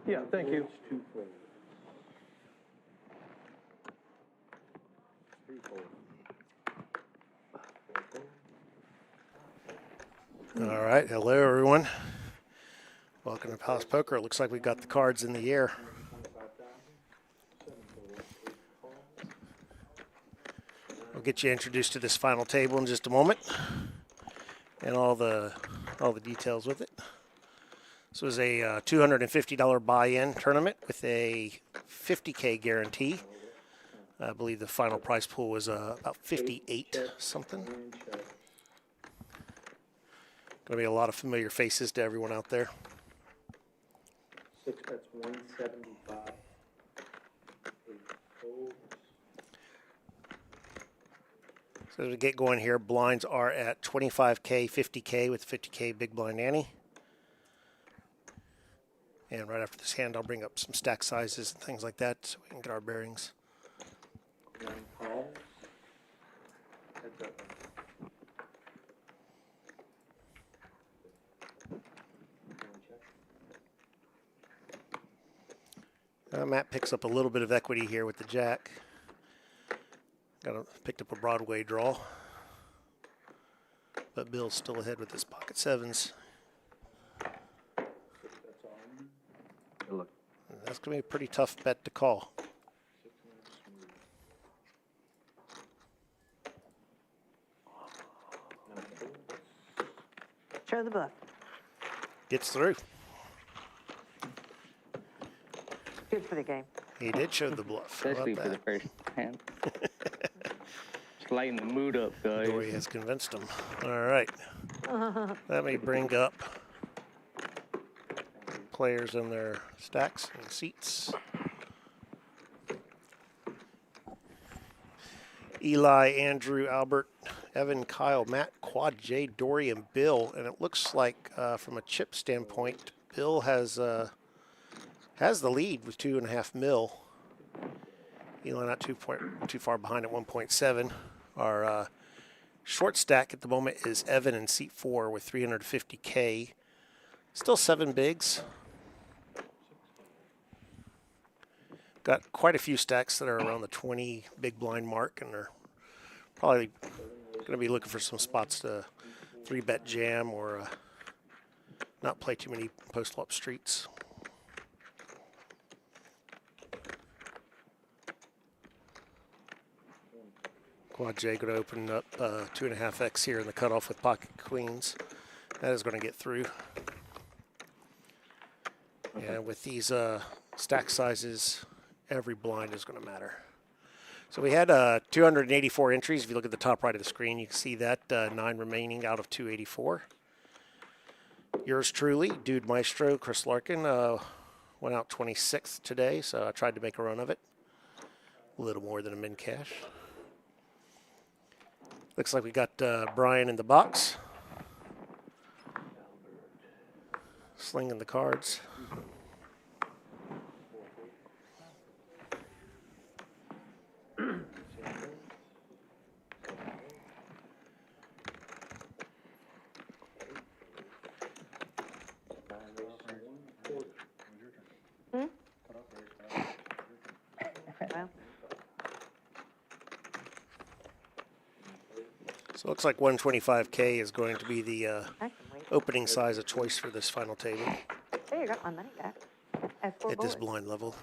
Yeah, thank you. All right, hello everyone. Welcome to Palace Poker. It looks like we've got the cards in the air. We'll get you introduced to this final table in just a moment, and all the details with it. This was a $250 buy-in tournament with a $50K guarantee. I believe the final prize pool was about 58 something. Going to be a lot of familiar faces to everyone out there. 6 bets 175. 8 folds. So as we get going here, blinds are at 25K, 50K with 50K big blind ante. And right after this hand, I'll bring up some stack sizes and things like that so we can get our bearings. 9 calls. Heads up. Matt picks up a little bit of equity here with the jack. Picked up a Broadway draw. But Bill's still ahead with his pocket sevens. Look. That's going to be a pretty tough bet to call. Show the bluff. Gets through. Good for the game. He did show the bluff. How Especially about for the that? first hand. Just lighten the mood up, guys. Dory has convinced him. All right. Let me bring up players in their stacks and seats. Eli, Andrew, Albert, Evan, Kyle, Matt, Quad J, Dory, and Bill. And it looks like from a chip standpoint, Bill has the lead with 2.5 mil. Eli not too far behind at 1.7. Our short stack at the moment is Evan in seat 4 with 350K. Still 7 bigs. Got quite a few stacks that are around the 20 big blind mark, and they're probably going to be looking for some spots to 3-bet jam or not play too many post-flop streets. Quad J going to open up 2.5x here in the cutoff with pocket queens. That is going to get through. And with these stack sizes, every blind is going to matter. So we had 284 entries. If you look at the top right of the screen, you can see that 9 remaining out of 284. Yours truly, Dude Maestro, Chris Larkin, went out 26th today, so I tried to make a run of it. A little more than a min cash. Looks like we got Brian in the box. Slinging the cards. Well, So it looks like 125K is going to be the I can wait. opening size of choice for this final table There you go, my money back. At full at this board. blind level.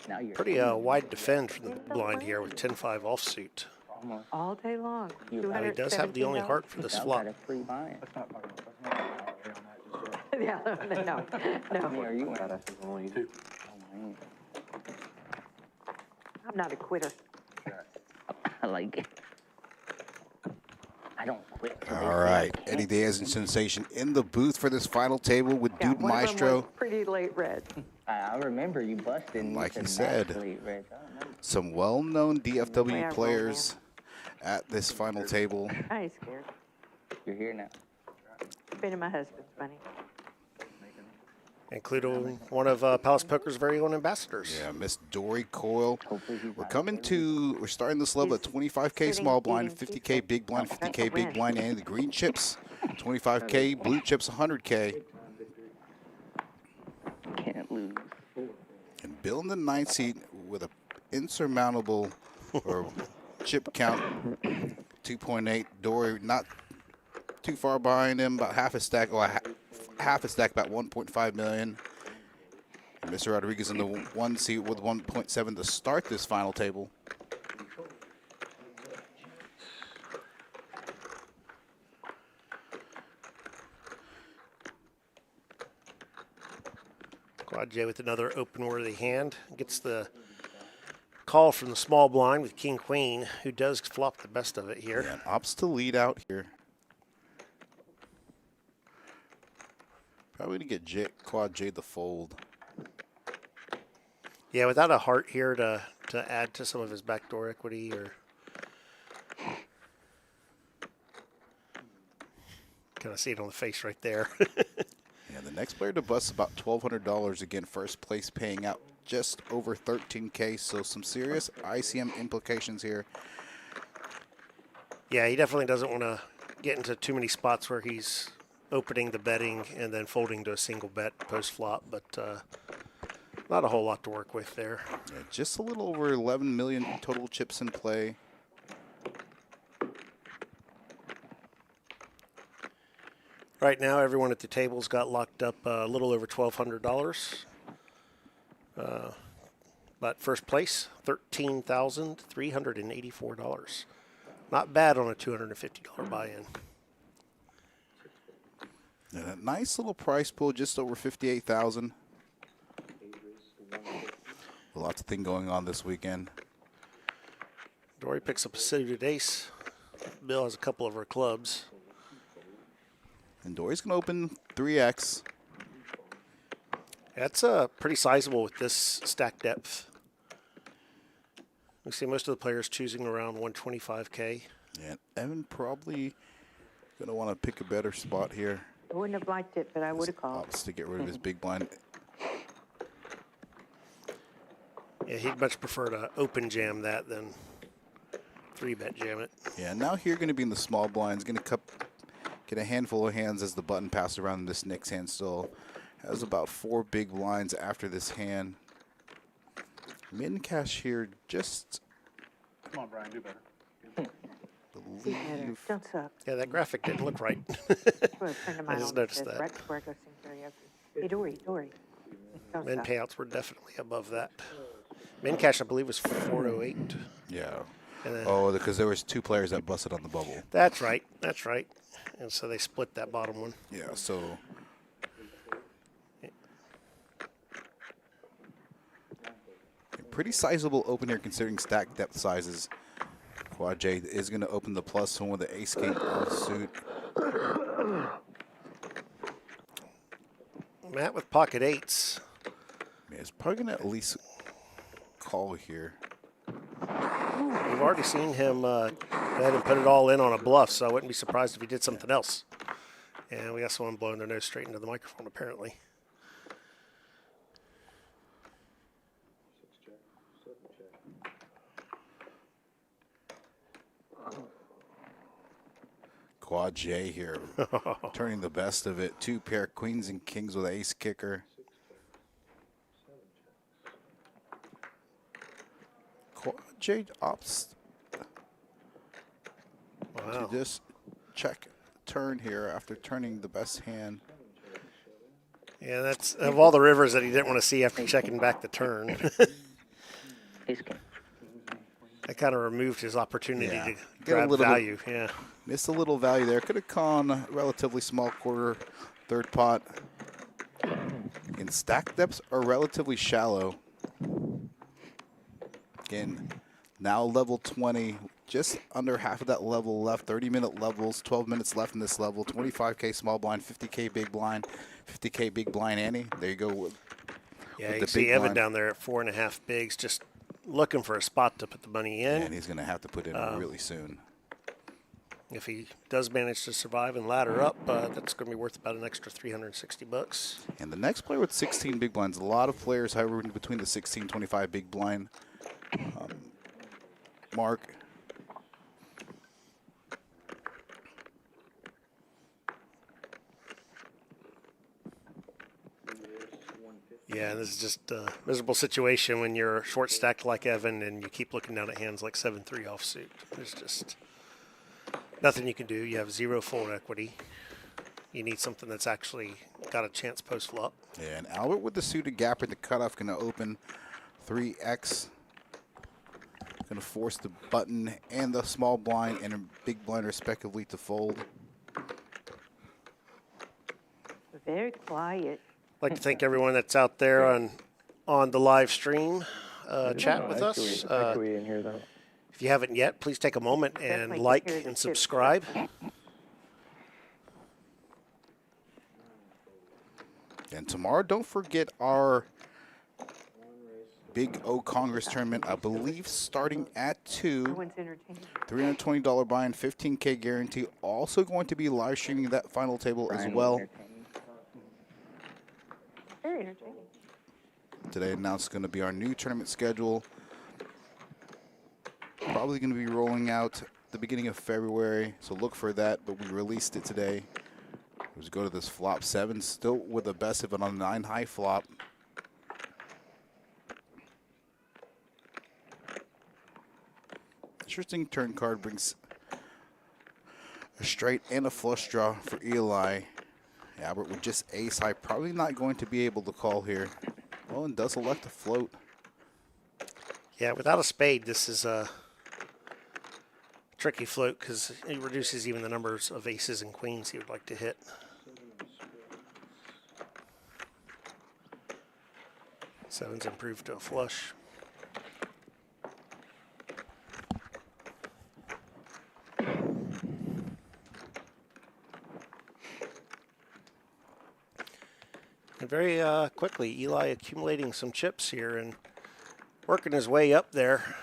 Now you're Pretty wide defend from the blind here with 10-5 offsuit. almost. All day long. Now he does have the only $217. heart for this That flop. got a free buy. Yeah, no. How many are you in? Only 2. Oh, man. I'm not a quitter. I like it. I don't quit. till they All say I right, can't. Eddie Diaz and Sensation in the booth for this final table with Yeah, Dude one of them Maestro. was pretty late red. I remember you busted. and Like said he said. Max late, Reg. I remember. Some well-known Way I DFW roll, players at this final table. I ain't scared. You're here now. Been in my husband's money. Including one of Palace Poker's very own ambassadors. Yeah, Miss Dory Coyle. Hopefully he's We're not coming early. to, we're starting this level at 25K small blind, 50K big blind, That's 50K a big win. blind, and the green chips. 25K, blue chips, 100K. lose. And Bill in the 9th seat with a insurmountable or chip count 2.8. Dory not too far behind him, about half a stack, or half a stack, about 1.5 million. And Mr. Rodriguez in the 1 seat with 1.7 to start this final table. Quad J with another open-worthy hand. Gets the call from the small blind with King Queen, who does flop the best of it here. And opts to lead out here. Probably to get Quad J the fold. Yeah, without a heart here to add to some of his backdoor equity, or kind of see it on the face right there. Yeah, the next player to bust about $1,200. Again, first place paying out just over 13K. So some serious ICM implications here. Yeah, he definitely doesn't want to get into too many spots where he's opening the betting and then folding to a single bet post flop, but not a whole lot to work with there. Yeah, just a little over 11 million total chips in play. Right now, everyone at the table's got locked up a little over $1,200. But first place, $13,384. Not bad on a $250 buy-in. And a nice little price pool, just over 58,000. Lots of thing going on this weekend. Dory picks up a suited ace. Bill has a couple of her clubs. And Dory's going to open 3X. That's pretty sizable with this stack depth. We see most of the players choosing around 125K. And Evan probably going to want to pick a better spot here. I wouldn't have liked it, but I would have called. Opts to get rid of his big blind. Yeah, he'd much prefer to open jam that than 3-bet jam it. Yeah, now here going to be in the small blinds. Going to get a handful of hands as the button passed around. This Nick's hand still has about 4 big blinds after this hand. Min cash here, just Come on, Brian, do better. See better. believe. Don't suck. Yeah, that graphic didn't look right. Well, a friend of mine just always noticed says, that. right before I go sing karaoke. Hey, Dory. Don't Min suck. payouts were definitely above that. Min cash, I believe, was 408. Yeah. And then, Oh, because there was 2 players that busted on the bubble. That's right. That's right. And so they split that bottom one. Yeah, so pretty sizable open here considering stack depth sizes. Quad J is going to open the plus one with the ace king offsuit. Matt with pocket eights. Man, it's probably going to at least call here. We've already seen him go ahead and put it all in on a bluff, so I wouldn't be surprised if he did something else. And we got someone blowing their nose straight into the microphone, apparently. Quad J here, turning the best of it. 2 pair queens and kings with ace kicker. Quad J opts Wow. to just check turn here after turning the best hand. Yeah, that's of all the rivers that he didn't want to see after checking back the turn. Ace king. That kind of removed his opportunity Yeah. to Get a grab little bit- value. Yeah. Missed a little value there. Could have gone relatively small quarter, third pot. And stack depths are relatively shallow. Again, now level 20, just under half of that level left. 30-minute levels, 12 minutes left in this level. 25K small blind, 50K big blind, 50K big blind ante. There you go. Yeah, with you the see big Evan blind. down there at 4.5 bigs, just looking for a spot to put the money in. And he's going to have to put in really soon. If he does manage to survive and ladder up, that's going to be worth about an extra $360. And the next player with 16 big blinds, a lot of players hovering between the 16, 25 big blind mark. Yeah, this is just a miserable situation when you're short stacked like Evan and you keep looking down at hands like 7-3 offsuit. There's just nothing you can do. You have 0 fold equity. You need something that's actually got a chance post flop. Yeah, and Albert with the suited gapper, the cutoff going to open 3x. Going to force the button and the small blind and a big blind respectively to fold. Very quiet. I'd like to thank everyone that's out there on the live stream chat with us. Echoey in here, though. If you haven't yet, please take a moment and Definitely like hear the and chips. subscribe. And tomorrow, don't forget our Big O Congress tournament, I believe starting at 2. Everyone's entertaining. $320 buy-in, 15K guarantee. Also going to be live streaming that final table as well. Very entertaining. Today announced going to be our new tournament schedule. Probably going to be rolling out the beginning of February, so look for that, but we released it today. Let's go to this flop 7, still with the best of it on 9 high flop. Interesting turn card, brings a straight and a flush draw for Eli. Albert with just ace high, probably not going to be able to call here. Well, and does elect to float. Yeah, without a spade, this is a tricky float because it reduces even the numbers of aces and queens he would like to hit. Seven's improved to a flush. And very quickly, Eli accumulating some chips here and working his way up there.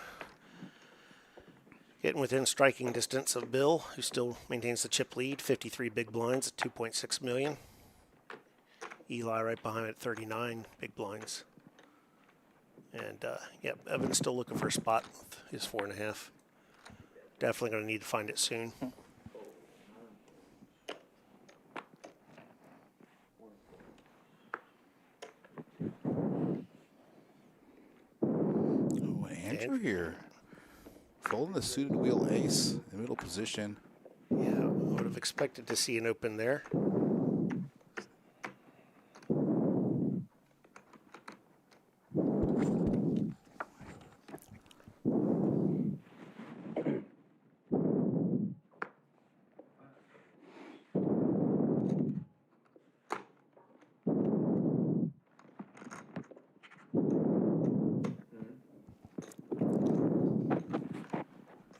Getting within striking distance of Bill, who still maintains the chip lead, 53 big blinds at 2.6 million. Eli right behind at 39 big blinds. And yep, Evan's still looking for a spot with his 4.5. Definitely going to need to find it soon. Oh, Andrew here. Folding the suited wheel ace in the middle position. Yeah, I would have expected to see an open there.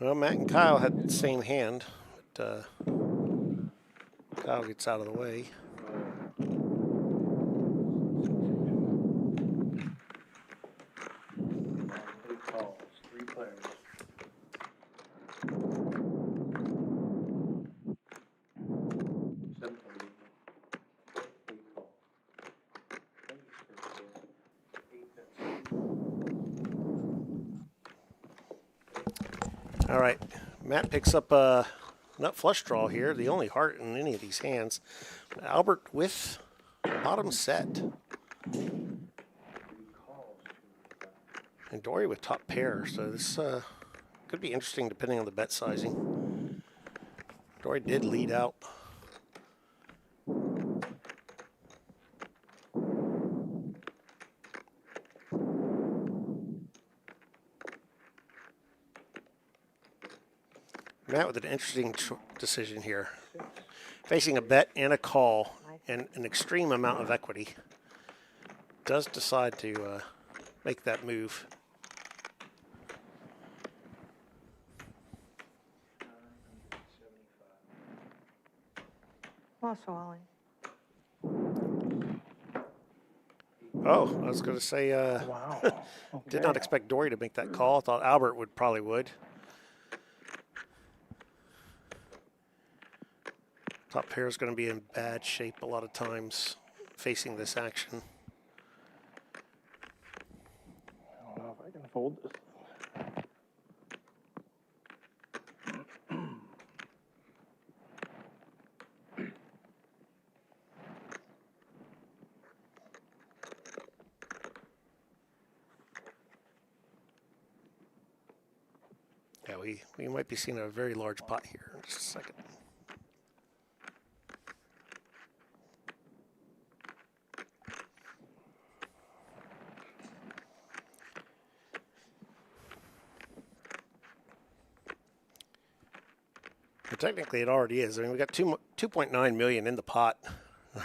Well, Matt and Kyle had the same hand, but Kyle gets out of the way. Eight calls, 3 players. Seven players. 8 calls. All right, Matt picks up a nut flush draw here, the only heart in any of these hands. Albert with bottom set. And Dory with top pair, so this could be interesting depending on the bet sizing. Dory did lead out. Matt with an interesting decision here. Facing a bet and a call and an extreme amount of equity. Does decide to make that move. Also, Ollie. Oh, I was going to say, Wow. did not expect Dory to make that call. Thought Albert would probably would. Top pair is going to be in bad shape a lot of times facing this action. I don't know if I can fold this. Yeah, we might be seeing a very large pot here in just a second. But technically, it already is. I mean, we got 2.9 million in the pot.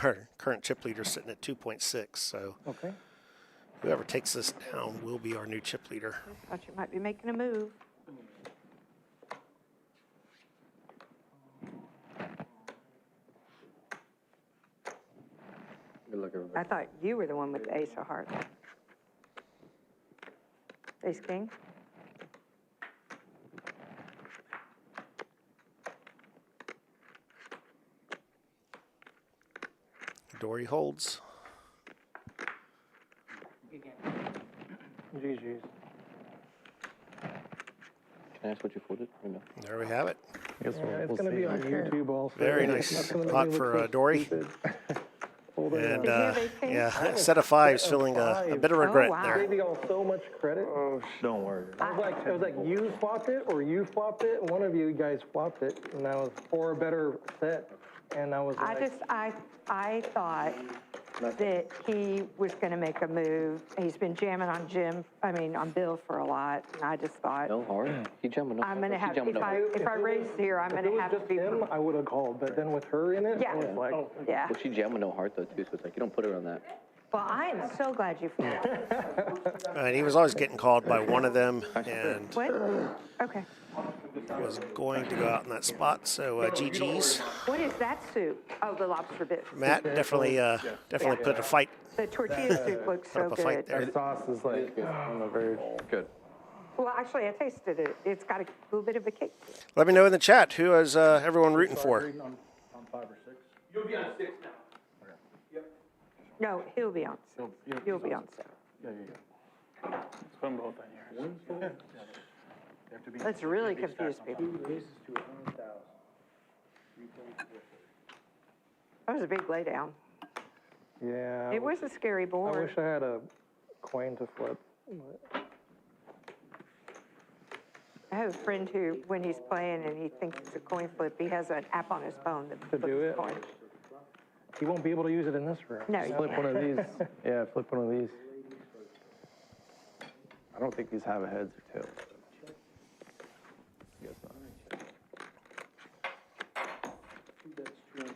Our current chip leader sitting at 2.6. So Okay. whoever takes this down will be our new chip leader. Thought you might be making a move. Good luck, everybody. I thought you were the one with the ace of hearts. Ace king? Dory holds. GG's. Can I ask what you folded? Or no? There we have it. It's going to be on YouTube also. Very That's nice gonna make pot me look for so Dory. stupid. Holding And Did you have ace king? yeah, a set of fives, feeling a bit of regret wow. there. I gave y'all so much credit. Oh, don't worry. It was like you flopped it or you flopped it. One of you guys flopped it, and that was for a better set. And I was like, I thought that he was going to make a move. He's been jamming on on Bill for a lot, and I just thought, No hard. He jumping up. I'm going to He have, jumping up. if I raise here, I'm going if it to was have to just be, him, I would have called. But then with her in it, Yeah. I was like, yeah. Well, she jamming no heart though too, so it's like you don't put her on that. Well, I am so glad you folded. And he was always getting called by one of them, and What? Okay. was going to go out in that spot. So GG's. What is that soup? Oh, the lobster bits. Matt definitely put a fight. The tortilla soup looks so up a fight good. there. that sauce is like, very Good. Well, actually, I tasted it. It's got a little bit of a kick to it. Let me know in the chat who is everyone rooting for. On 5 or 6? You'll be on 6 now. No, he'll be on six. You'll be on six. Yeah, yeah, yeah. Let's put them both on here. They have to be Let's really confuse people. 2 aces to 100,000. 3 points difference. That was a big laydown. Yeah. It was a scary I board. wish I had a coin to flip. But I have a friend who, when he's playing and he thinks it's a coin flip, he has an app on his phone that flips do the it? coin. he won't be able to use it in this room. No, you Flip can't. one of these. Yeah, flip one of these. I don't think these have a heads or tails. Guess not. That's 200,000.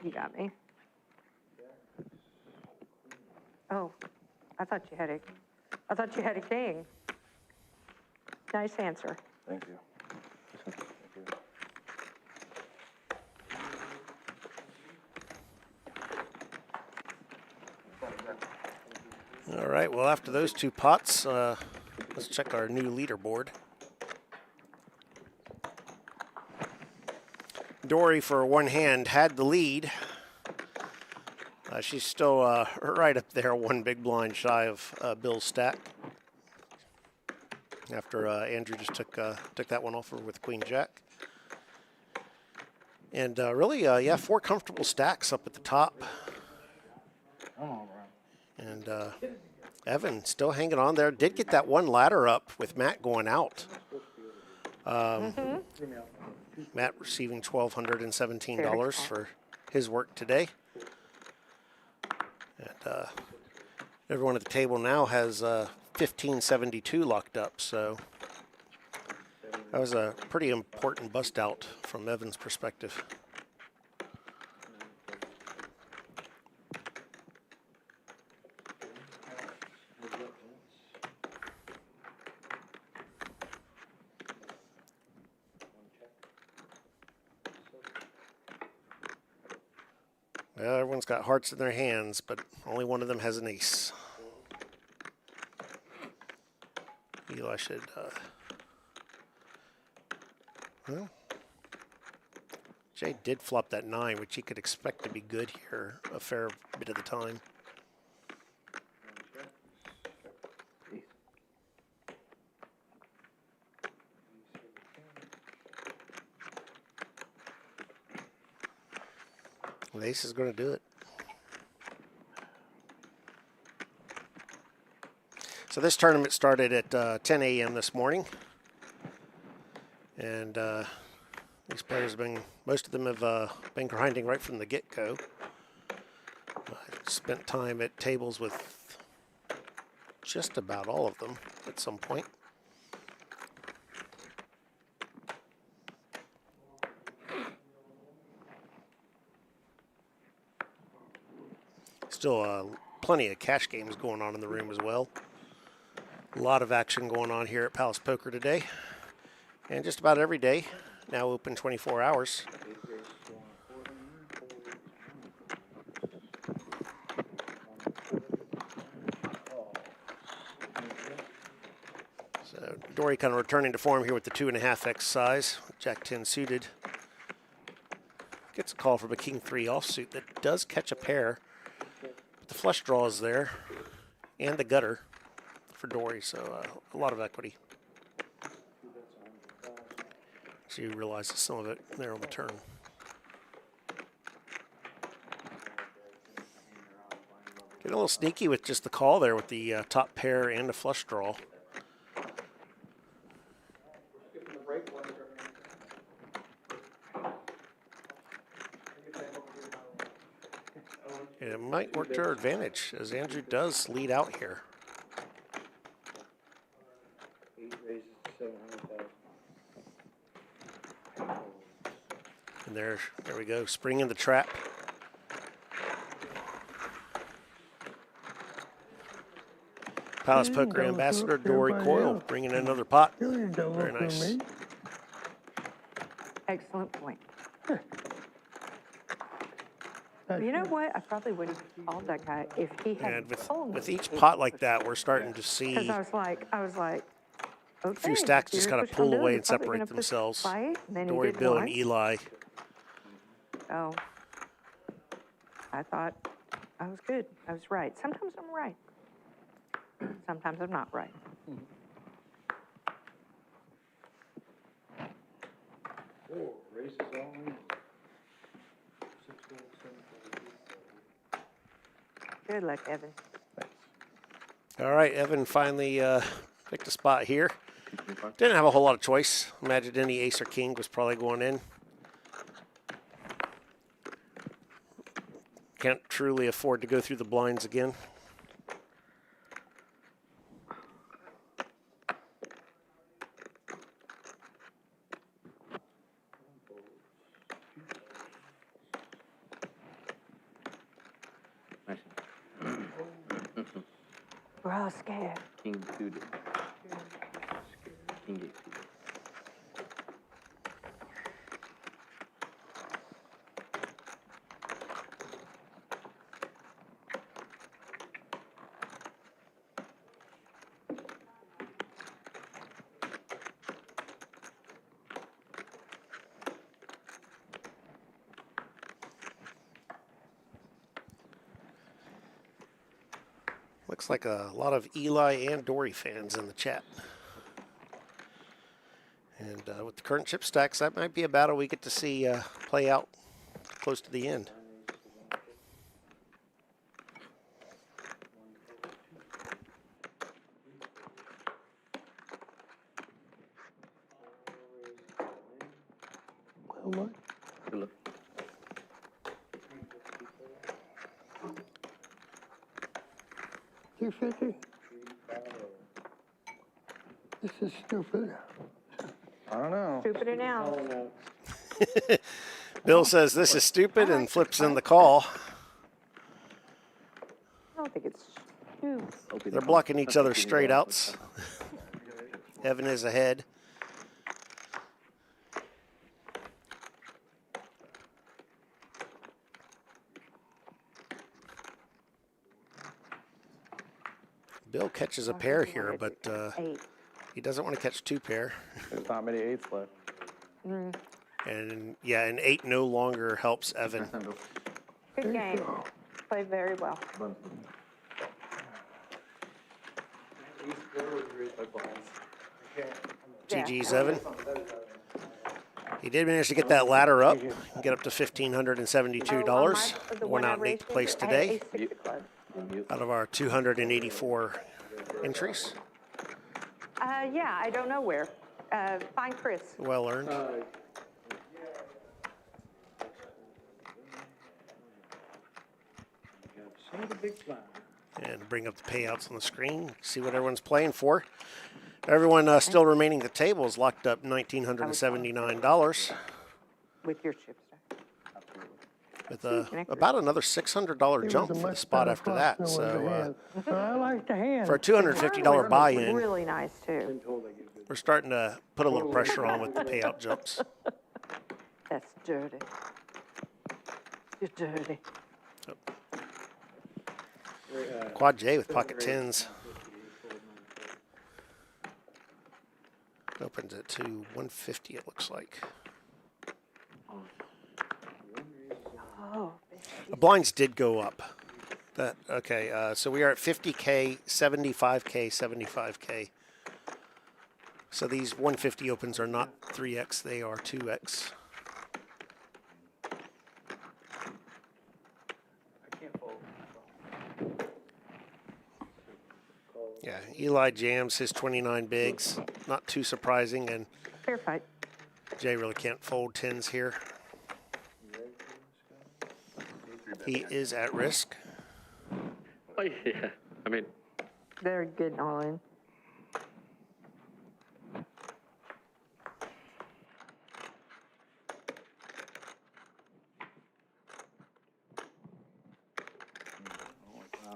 You got me. Oh, I thought you had a king. Nice answer. Thank you. All right. Well, after those two pots, let's check our new leaderboard. Dory, for one hand, had the lead. She's still right up there, one big blind shy of Bill's stack. After Andrew just took that one off with Queen Jack. And really, yeah, 4 comfortable stacks up at the top. And Evan still hanging on there. Did get that one ladder up with Matt going out. Matt receiving $1,217 for his work today. And everyone at the table now has 1572 locked up, so that was a pretty important bust out from Evan's perspective. Well, everyone's got hearts in their hands, but only one of them has an ace. Eli should, well, Jay did flop that 9, which he could expect to be good here a fair bit of the time. Well, ace is going to do it. So this tournament started at 10 a.m. this morning. And these players have been, most of them have been grinding right from the get-go. I spent time at tables with just about all of them at some point. Still plenty of cash games going on in the room as well. A lot of action going on here at Palace Poker today. And just about every day, now open 24 hours. So Dory kind of returning to form here with the 2.5x size. Jack 10 suited. Gets a call from a King 3 offsuit that does catch a pair. But the flush draw is there. And the gutter for Dory, so a lot of equity. So you realize some of it there on the turn. Getting a little sneaky with just the call there with the top pair and the flush draw. And it might work to our advantage as Andrew does lead out here. 8 raises to 700,000. And there we go, spring in the trap. Palace Poker Ambassador Dory Coyle bringing in another pot. Very nice. Excellent point. You know what? I probably would have called that guy if he had And told with me. each pot like that, we're starting to see Because I was like, okay. a few stacks just here's kind what of you're pull doing. away You're and probably separate gonna push themselves. fight, and then he Dory, did Bill, and once. Eli. Oh, I thought I was good. I was right. Sometimes I'm right. Sometimes I'm not right. 4 races only. 6 gold, 7 gold. Good luck, Evan. All right, Evan finally picked a spot here. Didn't have a whole lot of choice. Imagine any ace or king was probably going in. Can't truly afford to go through the blinds again. Nice. We're all scared. King suited. King 8 suited. Looks like a lot of Eli and Dory fans in the chat. And with the current chip stacks, that might be a battle we get to see play out close to the end. Good luck. This is stupid. I don't know. Stupider now. Bill says this is stupid and flips in the call. I don't think it's stupid. They're blocking each other straight outs. Evan is ahead. Bill catches a pair here, but Eight. he doesn't want to catch 2 pair. There's not many 8s left. And yeah, and 8 no longer helps Evan. Nice time, Bill. Good game. Played very well. Buns. Yeah. GG's Evan. He did manage to get that ladder up, get up to $1,572. Went out in 8th place today out of our 284 entries. Yeah, I don't know where. Find Chris. Well earned. See the big smile. And bring up the payouts on the screen, see what everyone's playing for. Everyone still remaining at the table is locked up $1,979 With your chips. with about another $600 jump for the spot after that. So I like the hand. for a $250 buy-in, Really nice, too. we're starting to put a little pressure on with the payout jumps. That's dirty. You're dirty. Quad J with pocket tens. Opens it to 150, it looks like. Oh, The blinds did go up. So we are at 50K, 75K, 75K. So these 150 opens are not 3X, they are 2X. Yeah, Eli jams his 29 bigs. Not too surprising, and fair fight. Jay really can't fold tens here. He is at risk. Oh, yeah. I mean, They're getting all in.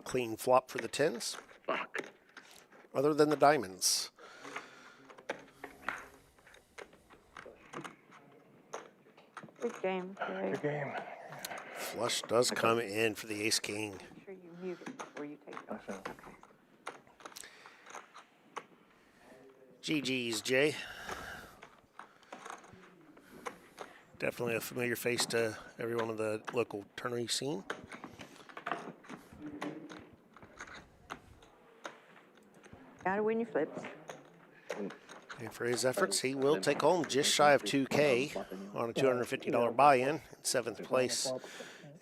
Clean flop for the tens, fuck. other than the diamonds. Good game, Jay. Good game. Flush does come in for the ace king. Make sure you mute it before you take it. Awesome. Okay. GG's, Jay. Definitely a familiar face to everyone in the local tourney scene. Gotta win your flips. And for his efforts, he will take home just shy of 2K on a $250 buy-in in 7th place.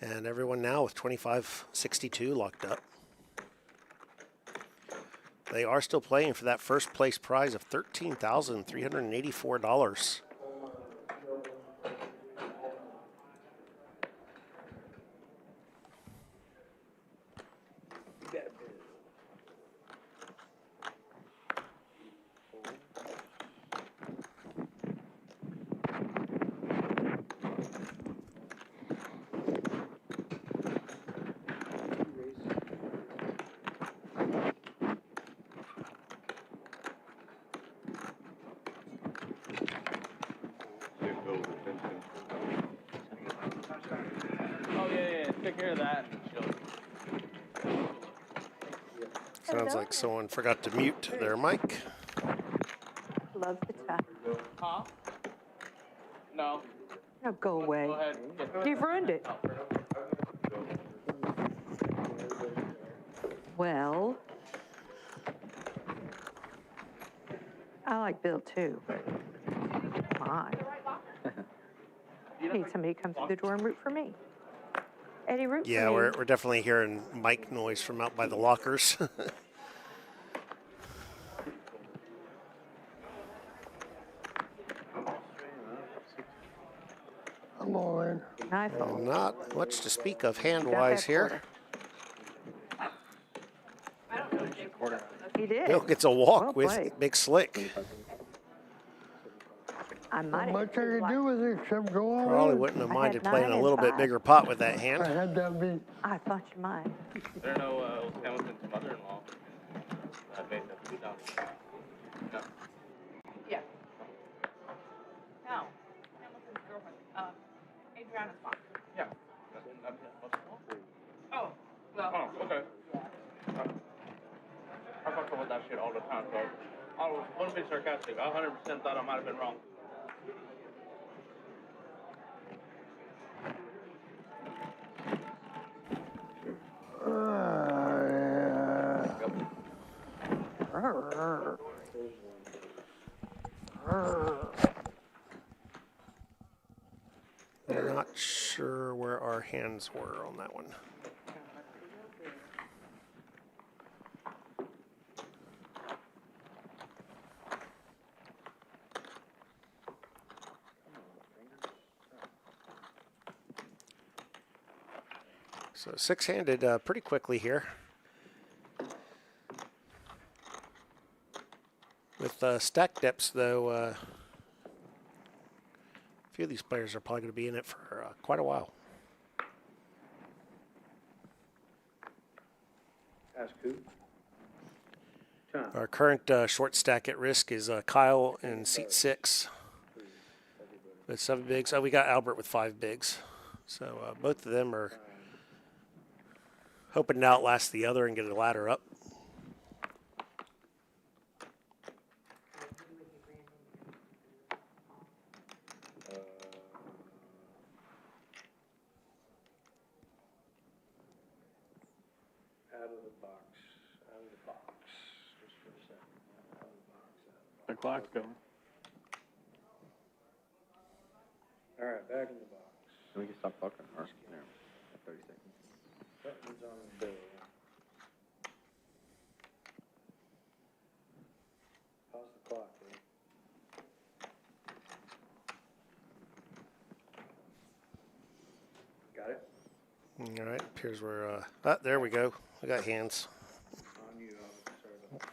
And everyone now with 2562 locked up. They are still playing for that first place prize of $13,384. Oh, yeah, take care of that. Sounds like someone forgot to mute their mic. Love the tough. Huh? No. No, go away. Go ahead. You've ruined it. Well, I like Bill too, but come on. I need somebody to come through the door and root for me. Eddie, root Yeah, for me. we're definitely hearing mic noise from out by the lockers. I'm all in. I thought. Not much to speak of Got that hand-wise here. quarter. He did. Bill gets a walk Well with played. Big Slick. I might Not much I could do with it except go all Probably in. wouldn't have I had minded playing 9 a and little bit 5. bigger pot with that I hand. had that beat. I thought you might. There are no Hamilton's mother-in-law. Based at 2000. No. Yeah. No. Hamilton's girlfriend. Adriana's mom. Yeah. Oh, well. Oh, okay. I talk about that shit all the time, so I was going to be sarcastic. I 100% thought I might have been wrong. I'm not sure where our hands were on that one. So six-handed pretty quickly here. With stack depths, though, a few of these players are probably going to be in it for quite a while. Ask who? Tom. Our current short stack at risk is Kyle in seat 6 with 7 bigs. Oh, we got Albert with 5 bigs. So both of them are hoping to outlast the other and get a ladder up. Out of the box, just for a second. Out of the box. The clock's going. All right, back in the box. And we can stop talking, or, there, at 30 seconds. Buttons on the bill. Pause the clock, right? Got it? All right, appears we're, there we go. We got hands. On you, sorry about that.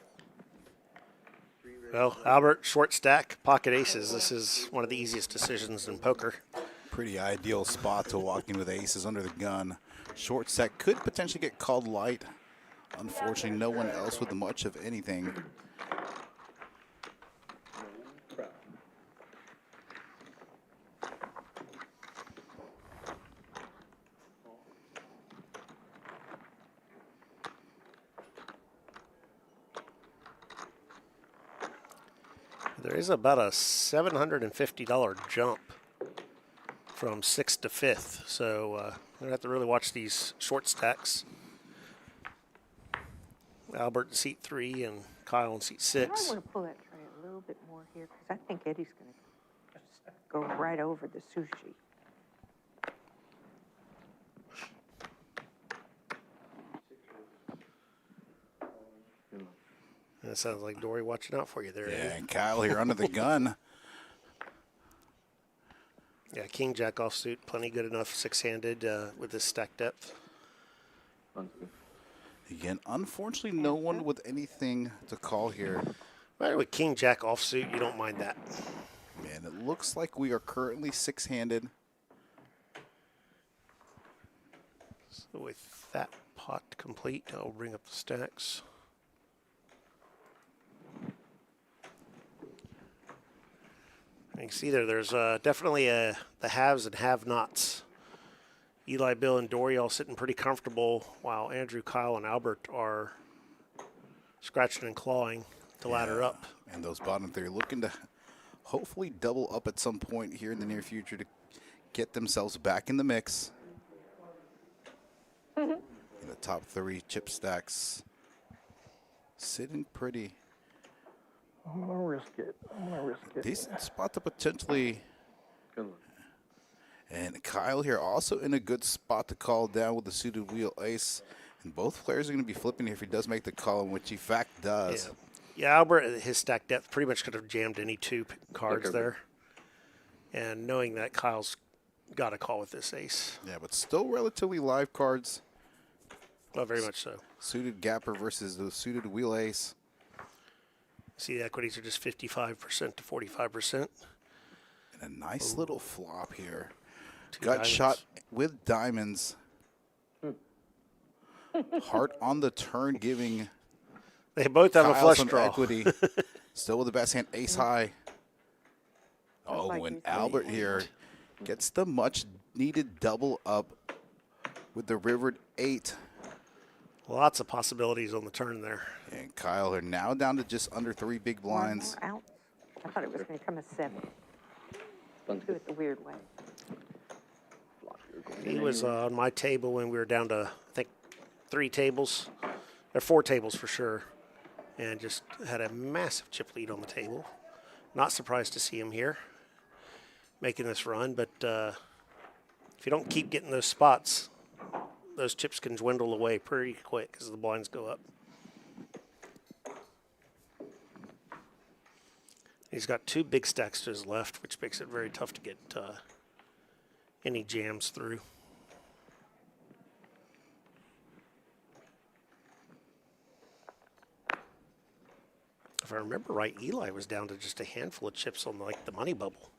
Well, Albert, short stack, pocket aces. This is one of the easiest decisions in poker. Pretty ideal spot to walk in with aces under the gun. Short stack could potentially get called light. Unfortunately, no one else with much of anything. No problem. There is about a $750 jump from 6th to 5th, so we're going to have to really watch these short stacks. Albert in seat 3 and Kyle in seat I 6. want to pull that tray a little bit more here because I think Eddie's going to just go right over the sushi. That sounds like Dory watching out for you there. Yeah, Eddie. and Kyle here under the gun. Yeah, King Jack offsuit, plenty good enough six-handed with this stack depth. Again, unfortunately, no one with anything to call here. Right, with King Jack offsuit, you don't mind that. Man, it looks like we are currently six-handed. So with that pot complete, I'll bring up the stacks. You can see there's definitely the haves and have-nots. Eli, Bill, and Dory all sitting pretty comfortable, while Andrew, Kyle, and Albert are scratching and clawing to ladder up. And those bottom three looking to hopefully double up at some point here in the near future to get themselves back in the mix. In the top 3 chip stacks sitting pretty. I'm gonna risk it. Decent spot to potentially. Good one. And Kyle here also in a good spot to call down with the suited wheel ace. And both players are going to be flipping here if he does make the call, in which he in fact does. Yeah, Albert, his stack depth pretty much could have jammed any 2 cards there. And knowing that Kyle's got a call with this ace. Yeah, but still relatively live cards. Well, very much so. Suited gapper versus the suited wheel ace. See, the equities are just 55% to 45%. And a nice little flop here. 2 Gut diamonds. shot with diamonds. Heart on the turn, giving They both have a Kyle flush some draw. equity. Still with the best hand, ace high. Oh, like and you said. Albert here gets the much needed double up with the rivered 8. Lots of possibilities on the turn there. And Kyle are now down to just under 3 big blinds. One more out. I thought it was going to come as 7. Fun's Do good. it the weird way. Block your going He in was anyway. on my table when we were down to, I think, 3 tables. Or 4 tables for sure. and just had a massive chip lead on the table. Not surprised to see him here making this run, but if you don't keep getting those spots, those chips can dwindle away pretty quick as the blinds go up. He's got 2 big stacks to his left, which makes it very tough to get any jams through. If I remember right, Eli was down to just a handful of chips on like the money bubble.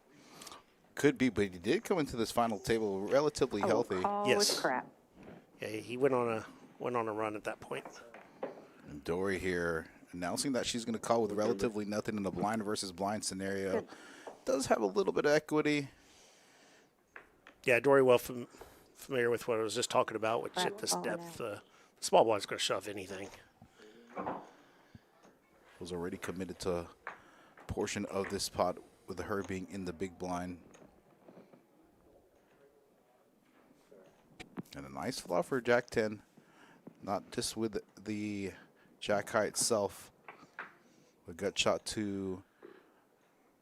Could be, but he did come into this final table relatively healthy. Oh, Yes. it's crap. Yeah, he went on a run at that point. And Dory here announcing that she's going to call with relatively nothing in the blind versus blind scenario. Good. Does have a little bit of equity. Yeah, Dory well familiar with what I was just talking about, which Right, at this oh, depth, the small blind's going to shove anything. Was already committed to a portion of this pot with her being in the big blind. And a nice fluff for Jack 10. Not just with the Jack High itself. A gut shot to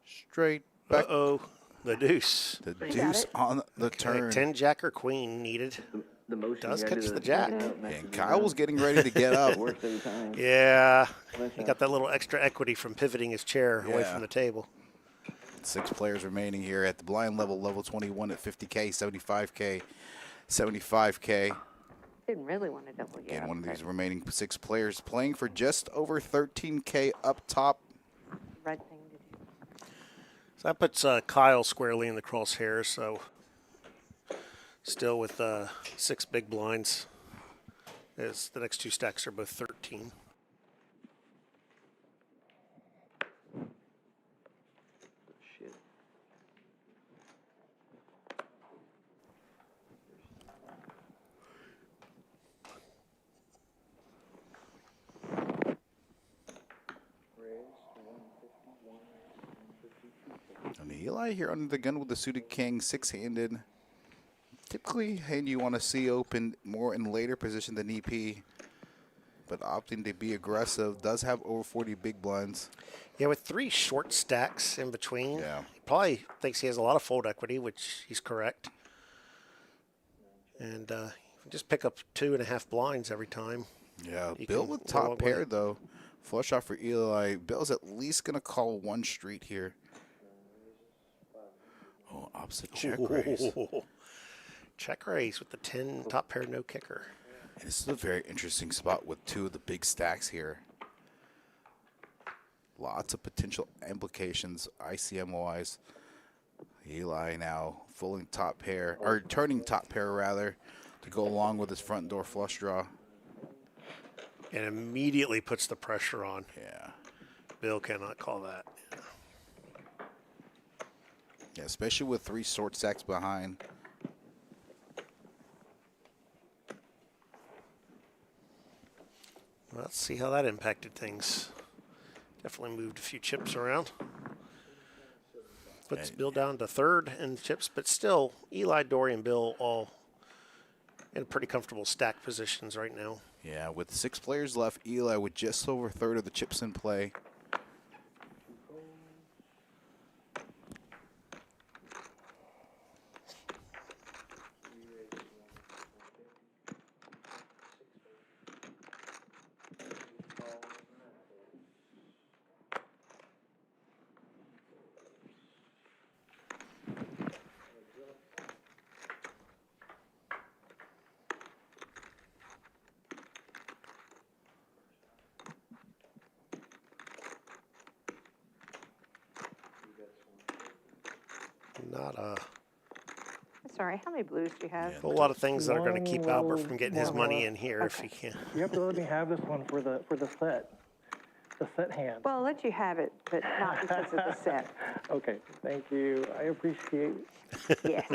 straight back. Uh-oh, the deuce. The got deuce it. on the turn. 10 Jack or queen needed. The motion Does you catch had to the jack. And Kyle was getting ready to get up. Worst every time. Yeah, he got that little extra equity from pivoting his chair away Yeah. from the table. 6 players remaining here at the blind level, level 21 at 50K, 75K, 75K. Didn't really want to double you Again, up, one of these but remaining 6 players playing for just over 13K up top. right thing to do. So that puts Kyle squarely in the crosshairs. So still with 6 big blinds, as the next 2 stacks are both 13. Shit. And Eli here under the gun with the suited king, 6-handed. Typically, hand you want to see open more in later position than EP, but opting to be aggressive. Does have over 40 big blinds. Yeah, with 3 short stacks in between, Yeah. he probably thinks he has a lot of fold equity, which he's correct. And just pick up 2.5 blinds every time. Yeah, You Bill can with go along top with pair it. though. Flush out for Eli. Bill's at least gonna call 1 street here. Oh, opposite check raise. Ooh. Check raise with the 10 top pair, no kicker. And this is a very interesting spot with 2 of the big stacks here. Lots of potential implications ICM-wise. Eli now fulling top pair, or turning top pair rather, to go along with his front door flush draw. And immediately puts the pressure on. Yeah. Bill cannot call that. Yeah, especially with 3 short stacks behind. Let's see how that impacted things. Definitely moved a few chips around. Puts Bill down to 3rd in chips, but still, Eli, Dory, and Bill all in pretty comfortable stack positions right now. Yeah, with 6 players left, Eli with just over 1/3 of the chips in play. Not a Sorry, how many blues do you have? whole lot of things that are going to keep One Albert little from getting his one money more. in here if he can. You have to let me have this one for the set hand. Well, I'll let you have it, but not because of the set. Okay, thank you. I appreciate Yes.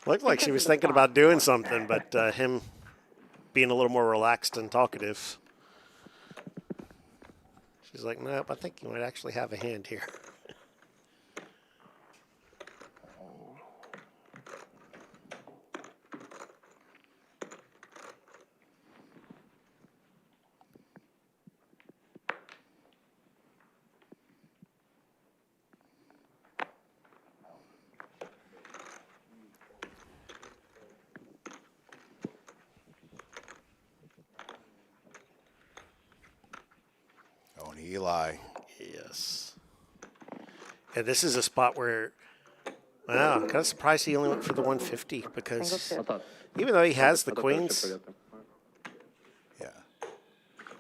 Looked like she was thinking about doing something, but him being a little more relaxed and talkative. She's like, nope, I think you might actually have a hand here. Eli. Yes. And this is a spot where, wow, I'm kind of surprised he only went for the 150 Single because I chip. thought. even though he has the I thought there was queens, chip right there.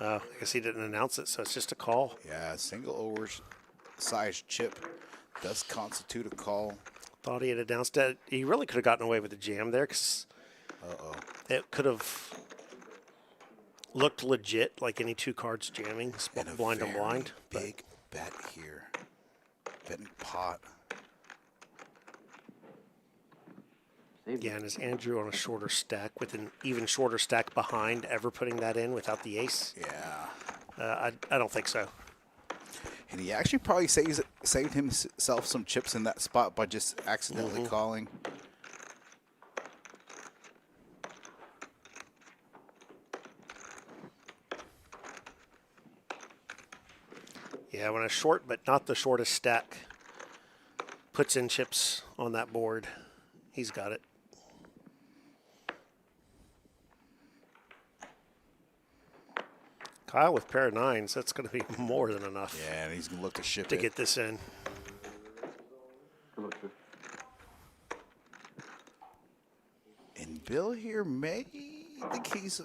Yeah. I guess he didn't announce it, so it's just a call. Yeah, single oversized chip does constitute a call. Thought he had announced that. He really could have gotten away with the jam there because it could have looked legit, like any two cards jamming, And a blind on very blind. but- big bet here. Betting pot. Yeah, and is Andrew on a shorter stack with an even shorter stack behind ever putting that in without the ace? Yeah. I don't think so. And he actually probably saved himself some chips in that spot by just accidentally calling. Yeah, when a short, but not the shortest stack, puts in chips on that board, he's got it. Kyle with pair of nines, that's going to be more than enough Yeah, and he's going to look to ship to it. get this in. And Bill here may think he's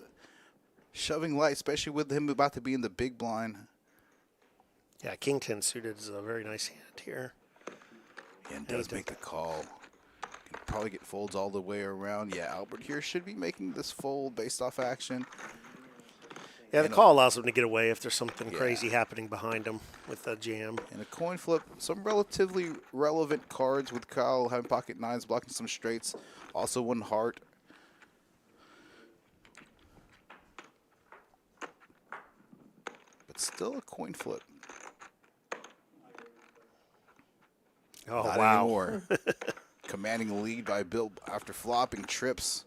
shoving light, especially with him about to be in the big blind. Yeah, King 10 suited is a very nice hand here. And does make the call. Can probably get folds all the way around. Yeah, Albert here should be making this fold based off action. Yeah, the And call allows him to get away if there's something Yeah. crazy happening behind him with a jam. And a coin flip. Some relatively relevant cards with Kyle having pocket nines, blocking some straights. Also one heart. But still a coin flip. Oh, Not wow. anymore. Commanding the lead by Bill after flopping trips.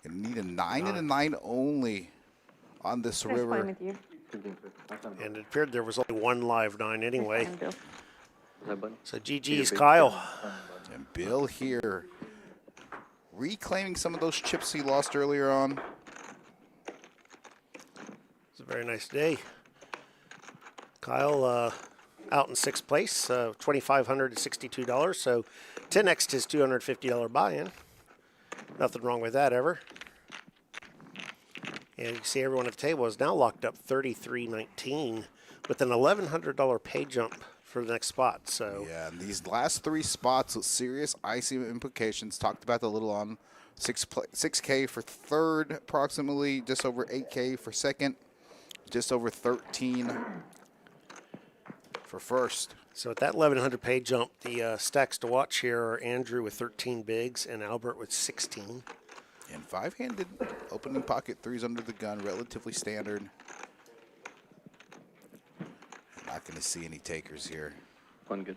Gonna need a 9 and a 9 only on this Just playing river. with you. And it appeared there was only one live nine anyway. And Bill. Hi, buddy. So GG's Kyle. And Bill here reclaiming some of those chips he lost earlier on. It's a very nice day. Kyle out in sixth place, $2,562. So 10x his $250 buy-in. Nothing wrong with that ever. And you can see everyone at the table is now locked up 33.19 with an $1,100 pay jump for the next spot. So Yeah, and these last three spots with serious IC implications. Talked about that a little on 6K for third, approximately just over 8K for second, just over 13 for first. So at that 1,100 pay jump, the stacks to watch here are Andrew with 13 bigs and Albert with 16. And five-handed opening pocket threes under the gun, relatively standard. Not going to see any takers here. Fun, good.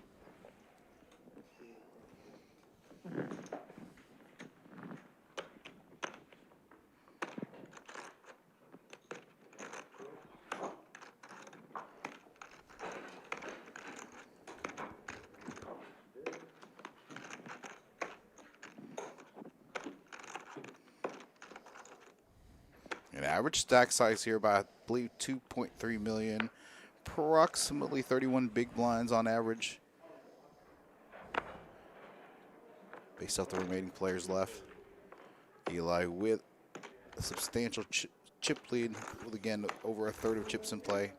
An average stack size here by, I believe, 2.3 million. Approximately 31 big blinds on average. Based off the remaining players left. Eli with a substantial chip lead with, again, over a third of chips in play.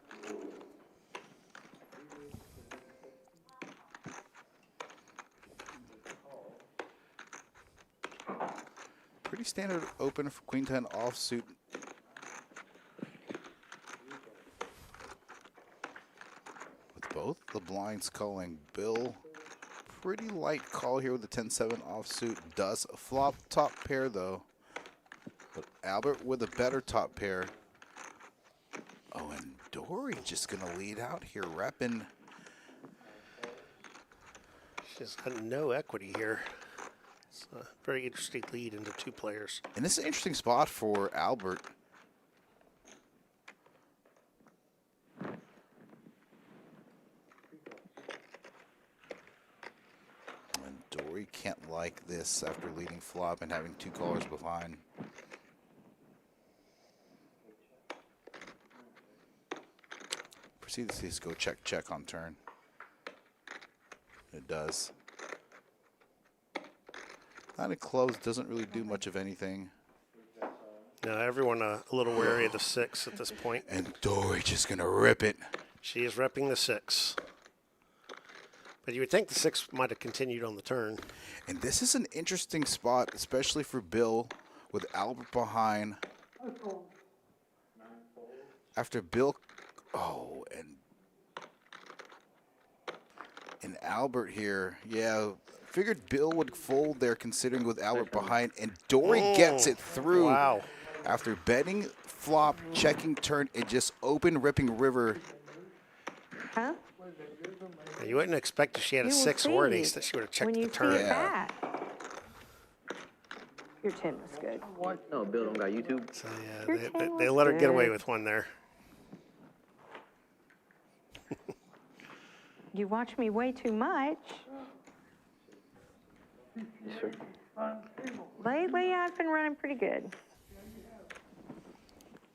Pretty standard open for Queen 10 offsuit. With both the blinds calling. Bill, pretty light call here with the 10-7 offsuit. Does flop top pair though. But Albert with a better top pair. Oh, and Dory just gonna lead out here, repping. She's got no equity here. It's a very interesting lead into two players. And this is an interesting spot for Albert. And Dory can't like this after leading flop and having two callers behind. see this go check on turn. It does. Line of clubs doesn't really do much of anything. Now everyone a little wary of the 6 at this point. And Dory just gonna rip it. She is repping the 6. But you would think the 6 might have continued on the turn. And this is an interesting spot, especially for Bill, with Albert behind. After Bill, and Albert here, yeah, figured Bill would fold there considering with Albert behind, and Dory gets it through. Wow. After betting flop, checking turn, and just open ripping river. Huh? You wouldn't expect if she had a You will 6 or an see ace that she would have checked when the you turn. see it Yeah. back. Your 10 was good. No, Bill don't got YouTube. So Your yeah, 10 they was let her get away good. with one there. You watch me way too much. Yes, sir. Lately, I've been running pretty good.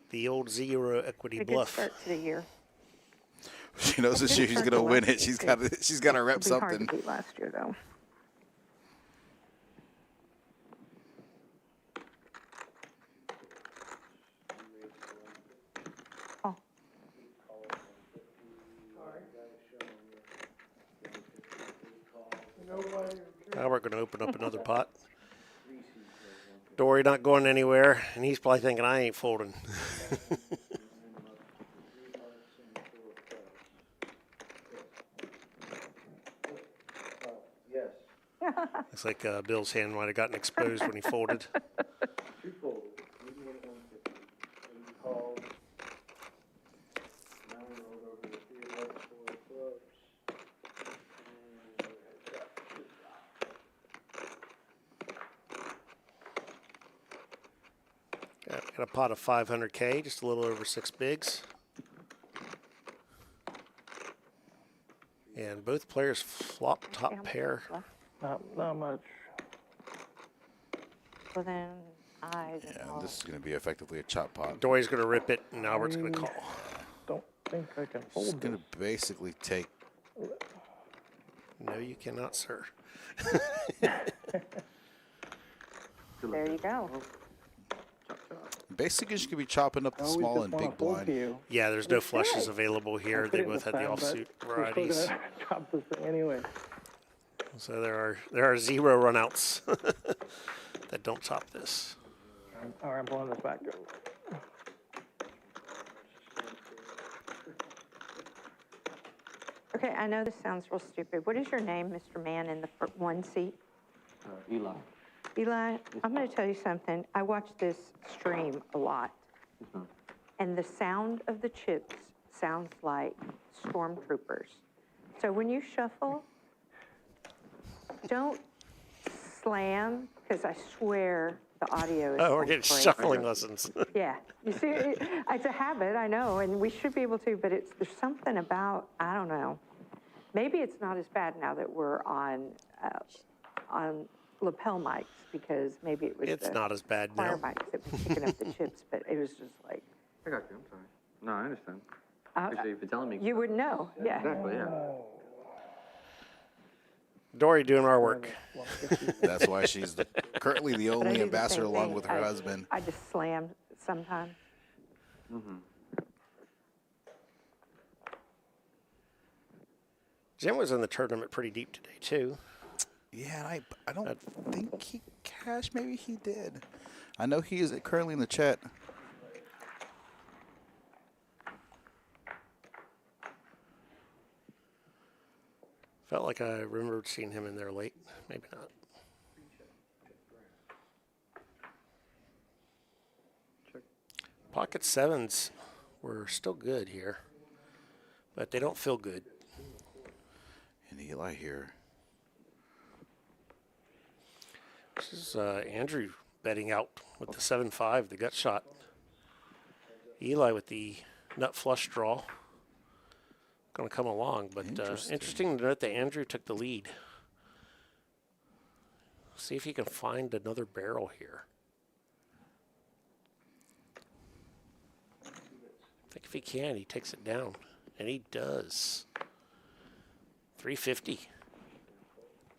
The old 0 equity Pretty good bluff. start to the year. She knows that she's gonna win it. She's got to rep It'll be hard something. to beat last year, though. Oh, Now we're going to open up another pot. Dory not going anywhere, and he's probably thinking, I ain't folding. Yes, Looks like Bill's hand might have gotten exposed when he folded. 2 folded, median 150. And he called. Now we rolled over to 3 of hearts, 4 of clubs. Got a pot of 500K, just a little over 6 bigs. And both players flop top how much pair. is left? Not much. Well, then I Yeah, this is gonna be effectively a chop pot. Dory's going to rip it, and Albert's going to call. Don't think I can It's fold gonna this. basically take. No, you cannot, sir. There you go. Basically, just gonna be chopping up the Oh, we small just and wanna big fold blind. to you. Yeah, there's no flushes available here. Put They it in both had the sand, but offsuit we're still varieties. gonna Chop this thing anyway. So there are 0 runouts that don't chop this. All right, I'm pulling this back. Okay, I know this sounds real stupid. What is your name, Mr. Man, in the one seat? Eli. Eli, I'm going to tell you something. I watch this stream a lot, and the sound of the chips sounds like stormtroopers. So when you shuffle, don't slam, because I swear the audio is Oh, we're going getting crazy. shuffling lessons. Yeah, you see, it's a habit, I know, and we should be able to, but there's something about, I don't know. Maybe it's not as bad now that we're on lapel mics, because maybe it was It's the not as bad choir now. mics that was picking up the chips, but it was just like, I got you. I'm sorry. No, I understand. uh, Actually, if you're telling me. you would know, yeah. Exactly, yeah. Dory doing our work. That's why she's currently the But I only do the ambassador same along thing. with her husband. I just slam sometimes. Jim was in the tournament pretty deep today, too. Yeah, I don't think he cashed. Maybe he did. I know he is currently in the chat. Felt like I remembered seeing him in there late. Maybe not. Pocket 7s were still good here, but they don't feel good. And Eli here. This is Andrew betting out with the 7-5, the gut shot. Eli with the nut flush draw. Going to come along, but interesting to note that Andrew took the lead. See if he can find another barrel here. I think if he can, he takes it down. And he does. 350.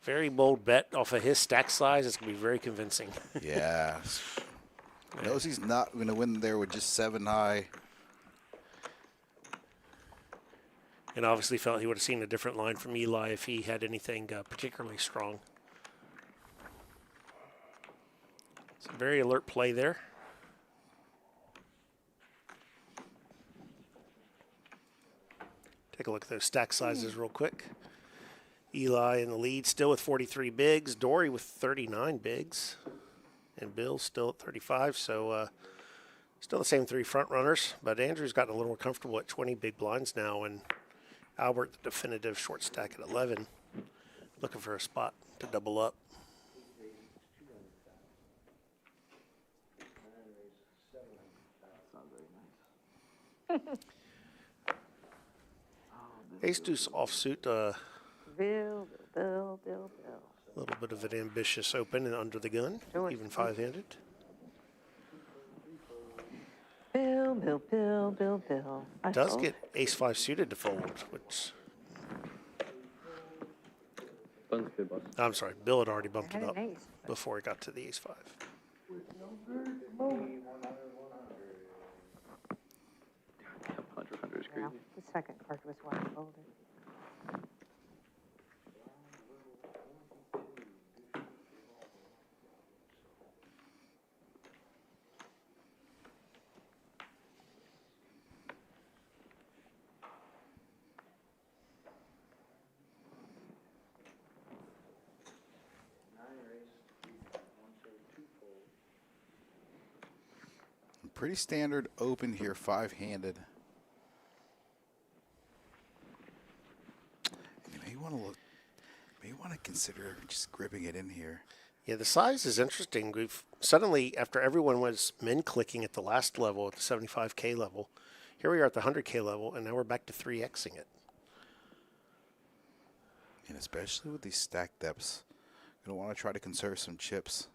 Very bold bet off of his stack size. It's going to be very convincing. Yeah. Knows he's not going to win there with just 7 high. And obviously felt he would have seen a different line from Eli if he had anything particularly strong. It's a very alert play there. Take a look at those stack sizes real quick. Eli in the lead, still with 43 bigs. Dory with 39 bigs. And Bill still at 35. So still the same 3 front runners. But Andrew's gotten a little more comfortable at 20 big blinds now. And Albert, the definitive short stack at 11. Looking for a spot to double up. Ace deuce offsuit, Bill. a little bit of an ambitious open and under the gun, even 5-handed. Bill. Does get ace 5 suited to fold, which Bun's good, boss. I'm sorry, Bill had already bumped it Had up an ace. before he got to the ace 5. Yep, 100 is crazy. Well, the second card was what I folded. Pretty standard open here, 5-handed. You may want to consider just gripping it in here. Yeah, the size is interesting. We've suddenly, after everyone was min clicking at the last level, at the 75K level, here we are at the 100K level, and now we're back to 3Xing it. And especially with these stack depths, you're going to want to try to conserve some chips.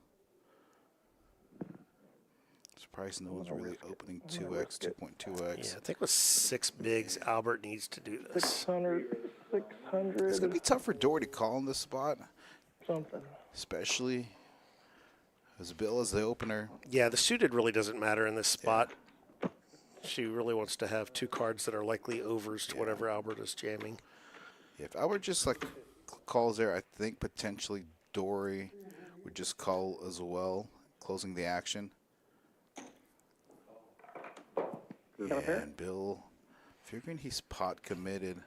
Surprised no one's really opening 2x, 2.2x. Yeah, I think with 6 bigs, Albert needs to do this. 600, It's going to be tough for Dory to call in this spot, something. especially as Bill is the opener. Yeah, the suited really doesn't matter in this spot. She really wants to have 2 cards that are likely overs to whatever Albert is jamming. If Albert just like calls there, I think potentially Dory would just call as well, closing the action. And Bill, figuring he's pot committed,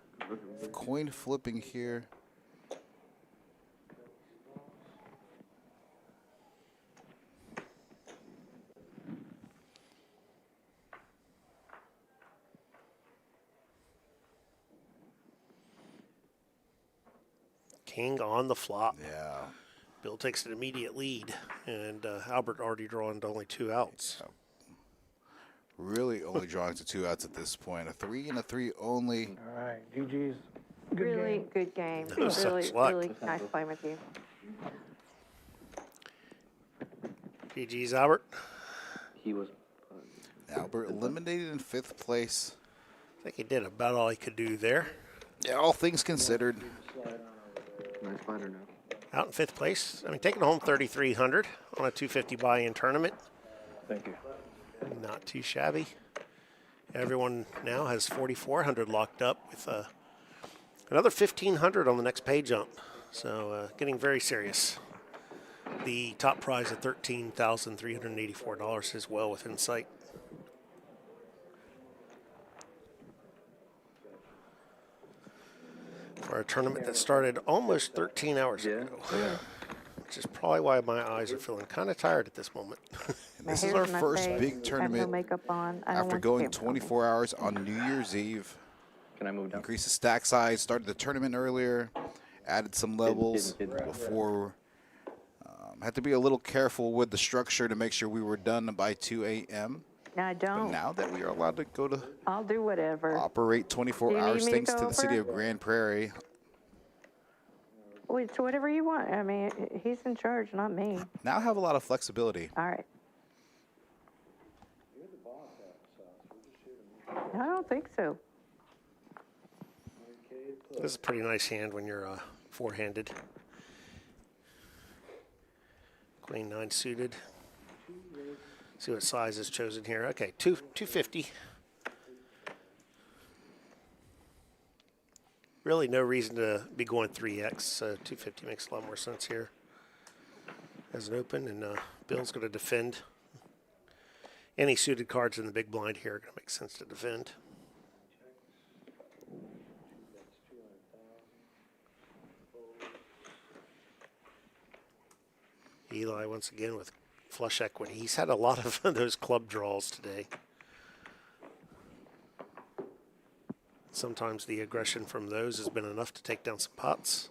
coin flipping here. King on the flop. Yeah. Bill takes an immediate lead, and Albert already drawn to only 2 outs. Really only drawing to 2 outs at this point. A 3 and a 3 only. All right, GG's. Good Really game. good game. No such Really, luck. really nice playing with you. GG's, Albert. He was. Albert eliminated in 5th place. I think he did about all he could do there. Yeah, all things considered. Nice fighter now. Out in 5th place. I mean, taking home 3,300 on a 250 buy-in tournament. Thank you. Not too shabby. Everyone now has 4,400 locked up with another 1,500 on the next pay jump. So getting very serious. The top prize of $13,384 is well within sight. For a tournament that started almost 13 hours ago. Which is probably why my eyes are feeling kind of tired at this moment. And this is our first big tournament makeup on. I don't after want going the camera on me. 24 hours on New Year's Eve. Can I move down? Increased the stack size, started the tournament earlier, added some levels before. Had to be a little careful with the structure to make sure we were done by 2 a.m. No, I But don't. now that we are allowed to go to I'll do whatever. operate 24 Do you need hours me to thanks go to the city over? of Grand Prairie, Wait, so whatever you want. I mean, he's in charge, not me. now have a lot of flexibility. All right. I don't think so. This is a pretty nice hand when you're four-handed. Queen 9 suited. See what size is chosen here. Okay, 250. Really no reason to be going 3x. 250 makes a lot more sense here as an open, and Bill's going to defend. Any suited cards in the big blind here are going to make sense to defend. Eli once again with flush equity. He's had a lot of those club draws today. Sometimes the aggression from those has been enough to take down some pots.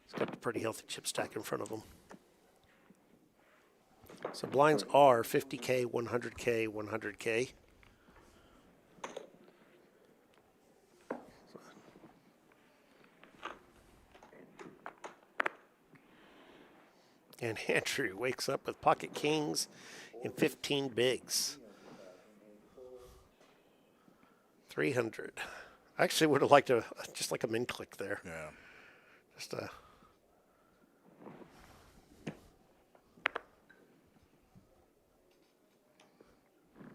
He's got a pretty healthy chip stack in front of him. So blinds are 50K, 100K, 100K. And Andrew wakes up with pocket kings and 15 bigs. 300. I actually would have liked just like a min click there. Yeah. Just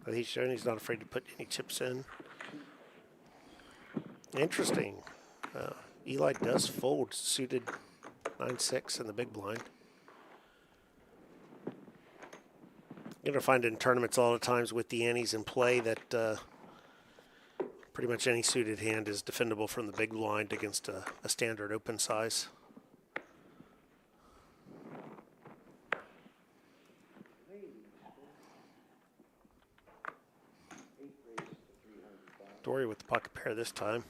but he's shown he's not afraid to put any chips in. Interesting. Eli does fold suited 9-6 in the big blind. You're going to find in tournaments a lot of times with the antes in play that pretty much any suited hand is defendable from the big blind against a standard open size. Dory with the pocket pair this time.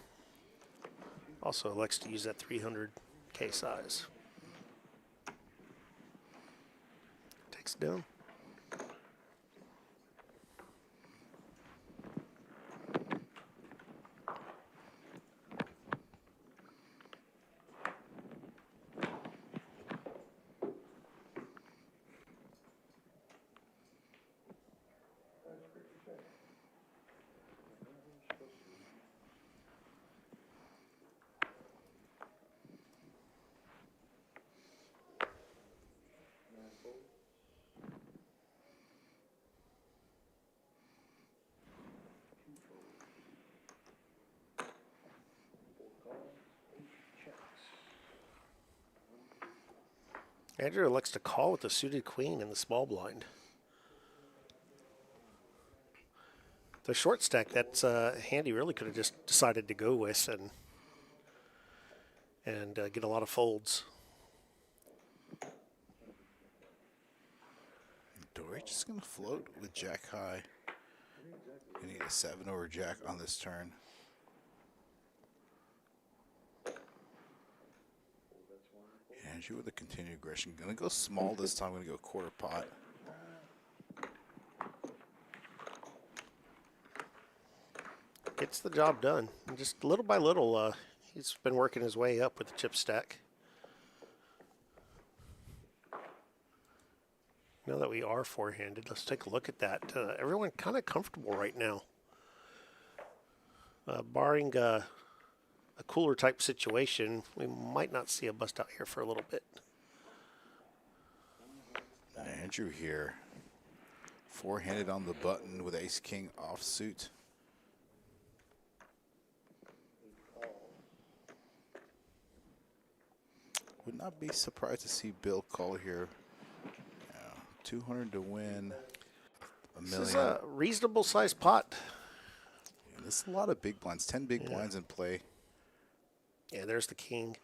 Also elects to use that 300K size. Takes it down. Andrew elects to call with the suited queen in the small blind. The short stack, that's a hand he really could have just decided to go with and get a lot of folds. Dory just going to float with jack high. You need a 7 over jack on this turn. Andrew with a continued aggression. Going to go small this time. Going to go quarter pot. Gets the job done. And just little by little, he's been working his way up with the chip stack. Now that we are four-handed, let's take a look at that. Everyone kind of comfortable right now. Barring a cooler type situation, we might not see a bust out here for a little bit. Andrew here. Four-handed on the button with ace-king offsuit. Would not be surprised to see Bill call here. 200 to win a million. This is a reasonable sized pot. Yeah, there's a lot of big blinds, 10 big blinds in play. Yeah, there's the king.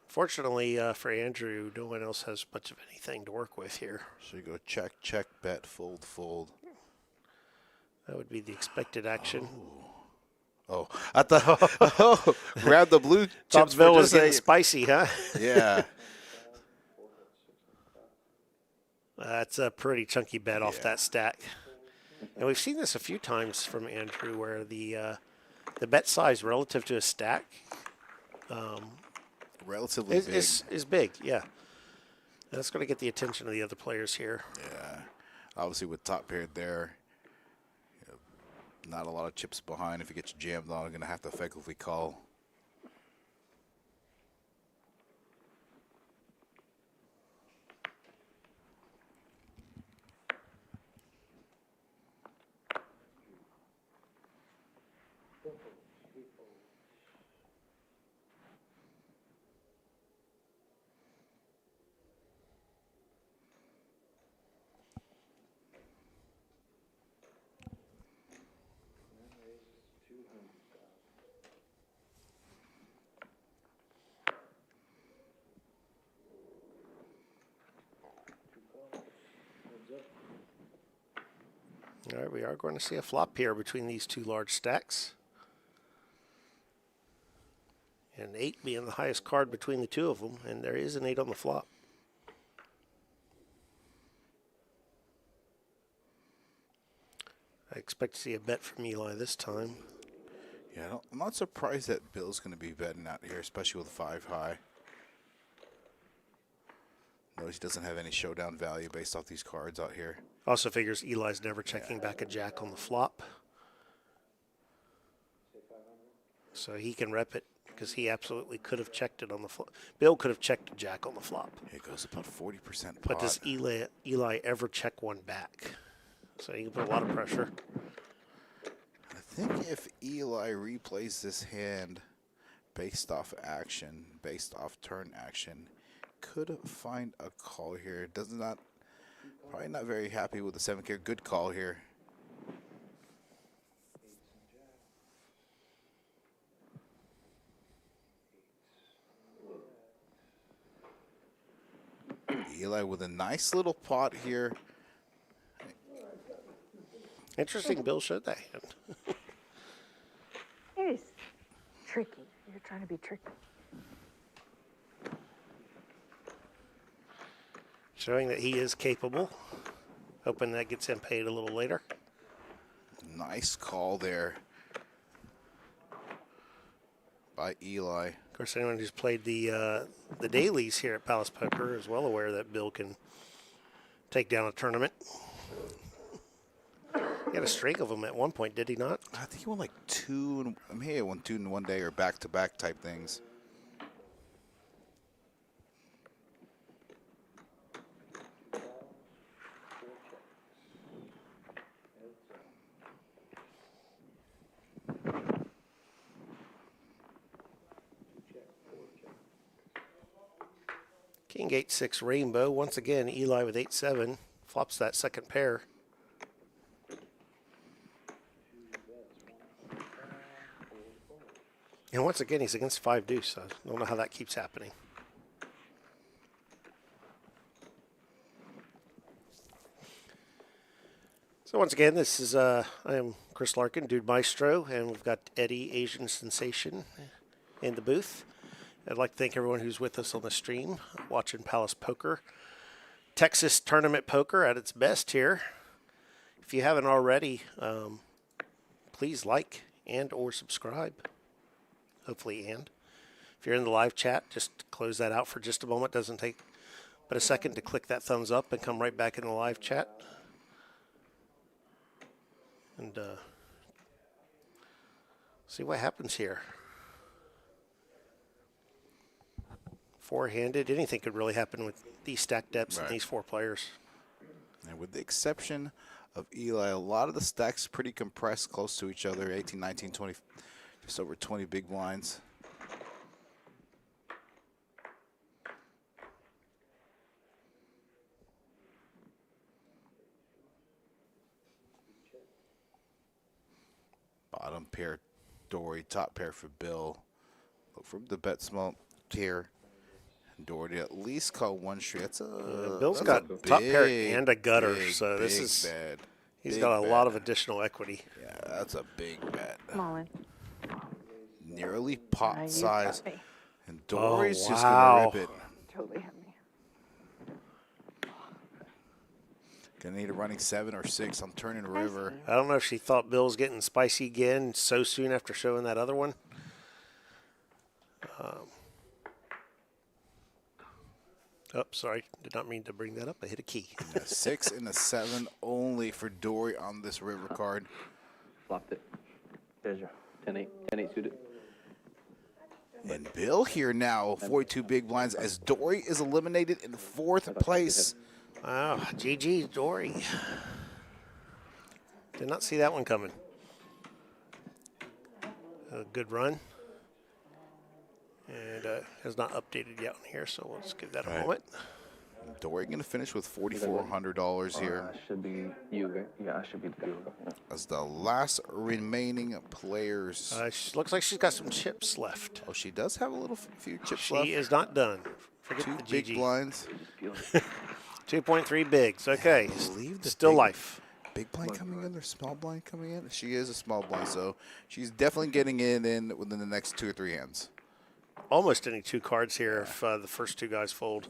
Fortunately for Andrew, no one else has much of anything to work with here. So you go check, check, bet, fold, fold. That would be the expected action. Oh, I thought, grab the blue chips. Bob's for bill was just a- getting spicy, huh? Yeah. That's a pretty chunky bet off that stack. And we've seen this a few times from Andrew where the bet size relative to a stack Relatively big. is big, yeah. And that's going to get the attention of the other players here. Yeah. Obviously with top paired there, Not a lot of chips behind. If he gets jammed on, I'm going to have to effectively call. All right, we are going to see a flop here between these two large stacks. And 8 being the highest card between the two of them, and there is an 8 on the flop. I expect to see a bet from Eli this time. Yeah, I'm not surprised that Bill's going to be betting out here, especially with 5 high. Notice he doesn't have any showdown value based off these cards out here. Also figures Eli's never checking back a jack on the flop. So he can rep it because he absolutely could have checked it on the flop. Bill could have checked a jack on the flop. It goes about 40% pot. But does Eli ever check one back? So he can put a lot of pressure. I think if Eli replays this hand based off action, based off turn action, could find a call here. Probably not very happy with the 7K. Good call here. Eli with a nice little pot here. Interesting, Bill showed that hand. It is tricky. You're trying to be tricky. Showing that he is capable. Hoping that gets him paid a little later. Nice call there by Eli. Of course, anyone who's played the dailies here at Palace Poker is well aware that Bill can take down a tournament. He had a streak of them at one point, did he not? I think he won like 2. I mean, he won 2 in one day or back-to-back type things. King 8-6 rainbow. Once again, Eli with 8-7 flops that second pair. And once again, he's against 5 deuce. So I don't know how that keeps happening. So once again, this is I am Chris Larkin, Dude Maestro, and we've got Eddie, Asian Sensation, in the booth. I'd like to thank everyone who's with us on the stream, watching Palace Poker. Texas Tournament Poker at its best here. If you haven't already, please like and or subscribe. Hopefully and. If you're in the live chat, just close that out for just a moment. Doesn't take but a second to click that thumbs up and come right back in the live chat. And see what happens here. Four-handed, anything could really happen with these stack depths and these 4 players. And with the exception of Eli, a lot of the stacks pretty compressed, close to each other, 18, 19, 20, just over 20 big blinds. Bottom pair, Dory, top pair for Bill. Look for the bet small here. Dory at least call 1 straight. That's a Bill's that's got a top pair big, and a gutter, big, so this big is bet. he's Big got a bet. lot of additional equity. Yeah, that's a big bet. Come on. Nearly pot You size. got me. And Dory's just wow. gonna rip it. Totally had me. Gonna need a running 7 or 6. I'm turning river. I don't know if she thought Bill was getting spicy again so soon after showing that other one. Oh, sorry. Did not mean to bring that up. I hit a key. A 6 and a 7 only for Dory on this river card. Flopped it. There's your 10-8. 10-8 suited. And Bill here now, 42 big blinds as Dory is eliminated in fourth place. Wow, GG, Dory. Did not see that one coming. A good run. And has not updated yet on here, so we'll just give that a moment. Dory going to finish with $4,400 here. Should be you, right? Yeah, I should be the duo. As the last remaining players. Looks like she's got some chips left. Oh, she does have a little few chips She left. is not done. Forget Two the big GG. blinds. 2.3 bigs. Okay, believe the still big- life. Big blind coming in, or small blind coming in? She is a small blind, so she's definitely getting it in within the next 2 or 3 hands. Almost any 2 cards here if the first 2 guys fold.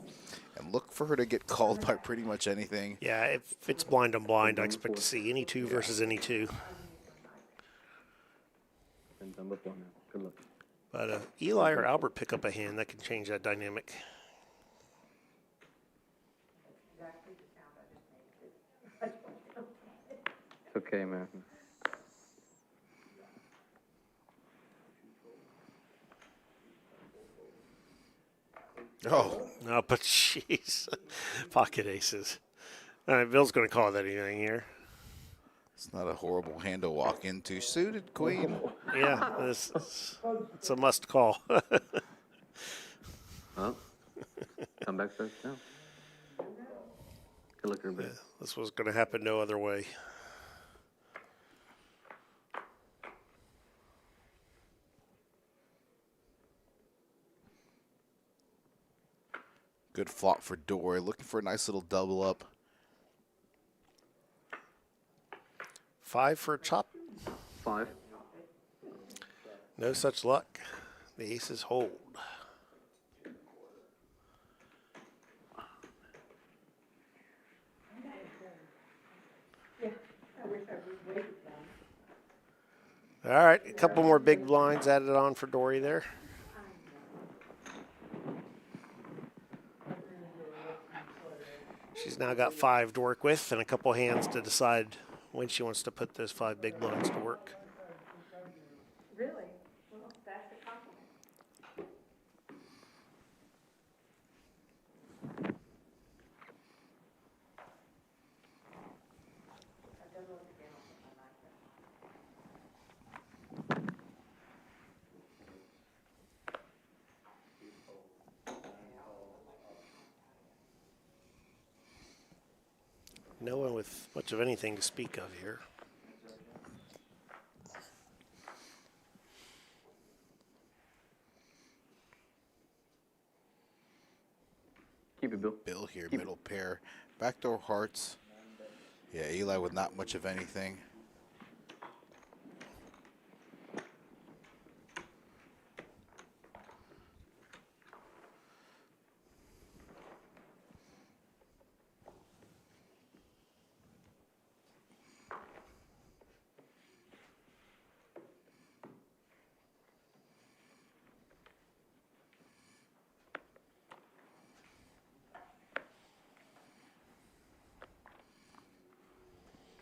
And look for her to get called by pretty much anything. Yeah, if it's blind on blind, I expect to see any 2 versus any 2. And thumb up on it. Good luck. But Eli or Albert pick up a hand that can change that dynamic. It's okay, man. Oh, No, but jeez, pocket aces. All right, Bill's going to call that anything here. it's not a horrible hand to walk into. Suited queen. Yeah, it's a must call. Well, come back first now. Good luck, everybody. This was going to happen no other way. Good flop for Dory. Looking for a nice little double up. 5 for a chop. 5. No such luck. The aces hold. All right, a couple more big blinds added on for Dory there. She's now got 5 to work with and a couple hands to decide when she wants to put those 5 big blinds to work. Really? Well, that's a compliment. No one with much of anything to speak of here. Keep it, Bill. Bill here, middle pair. Backdoor hearts. Yeah, Eli with not much of anything.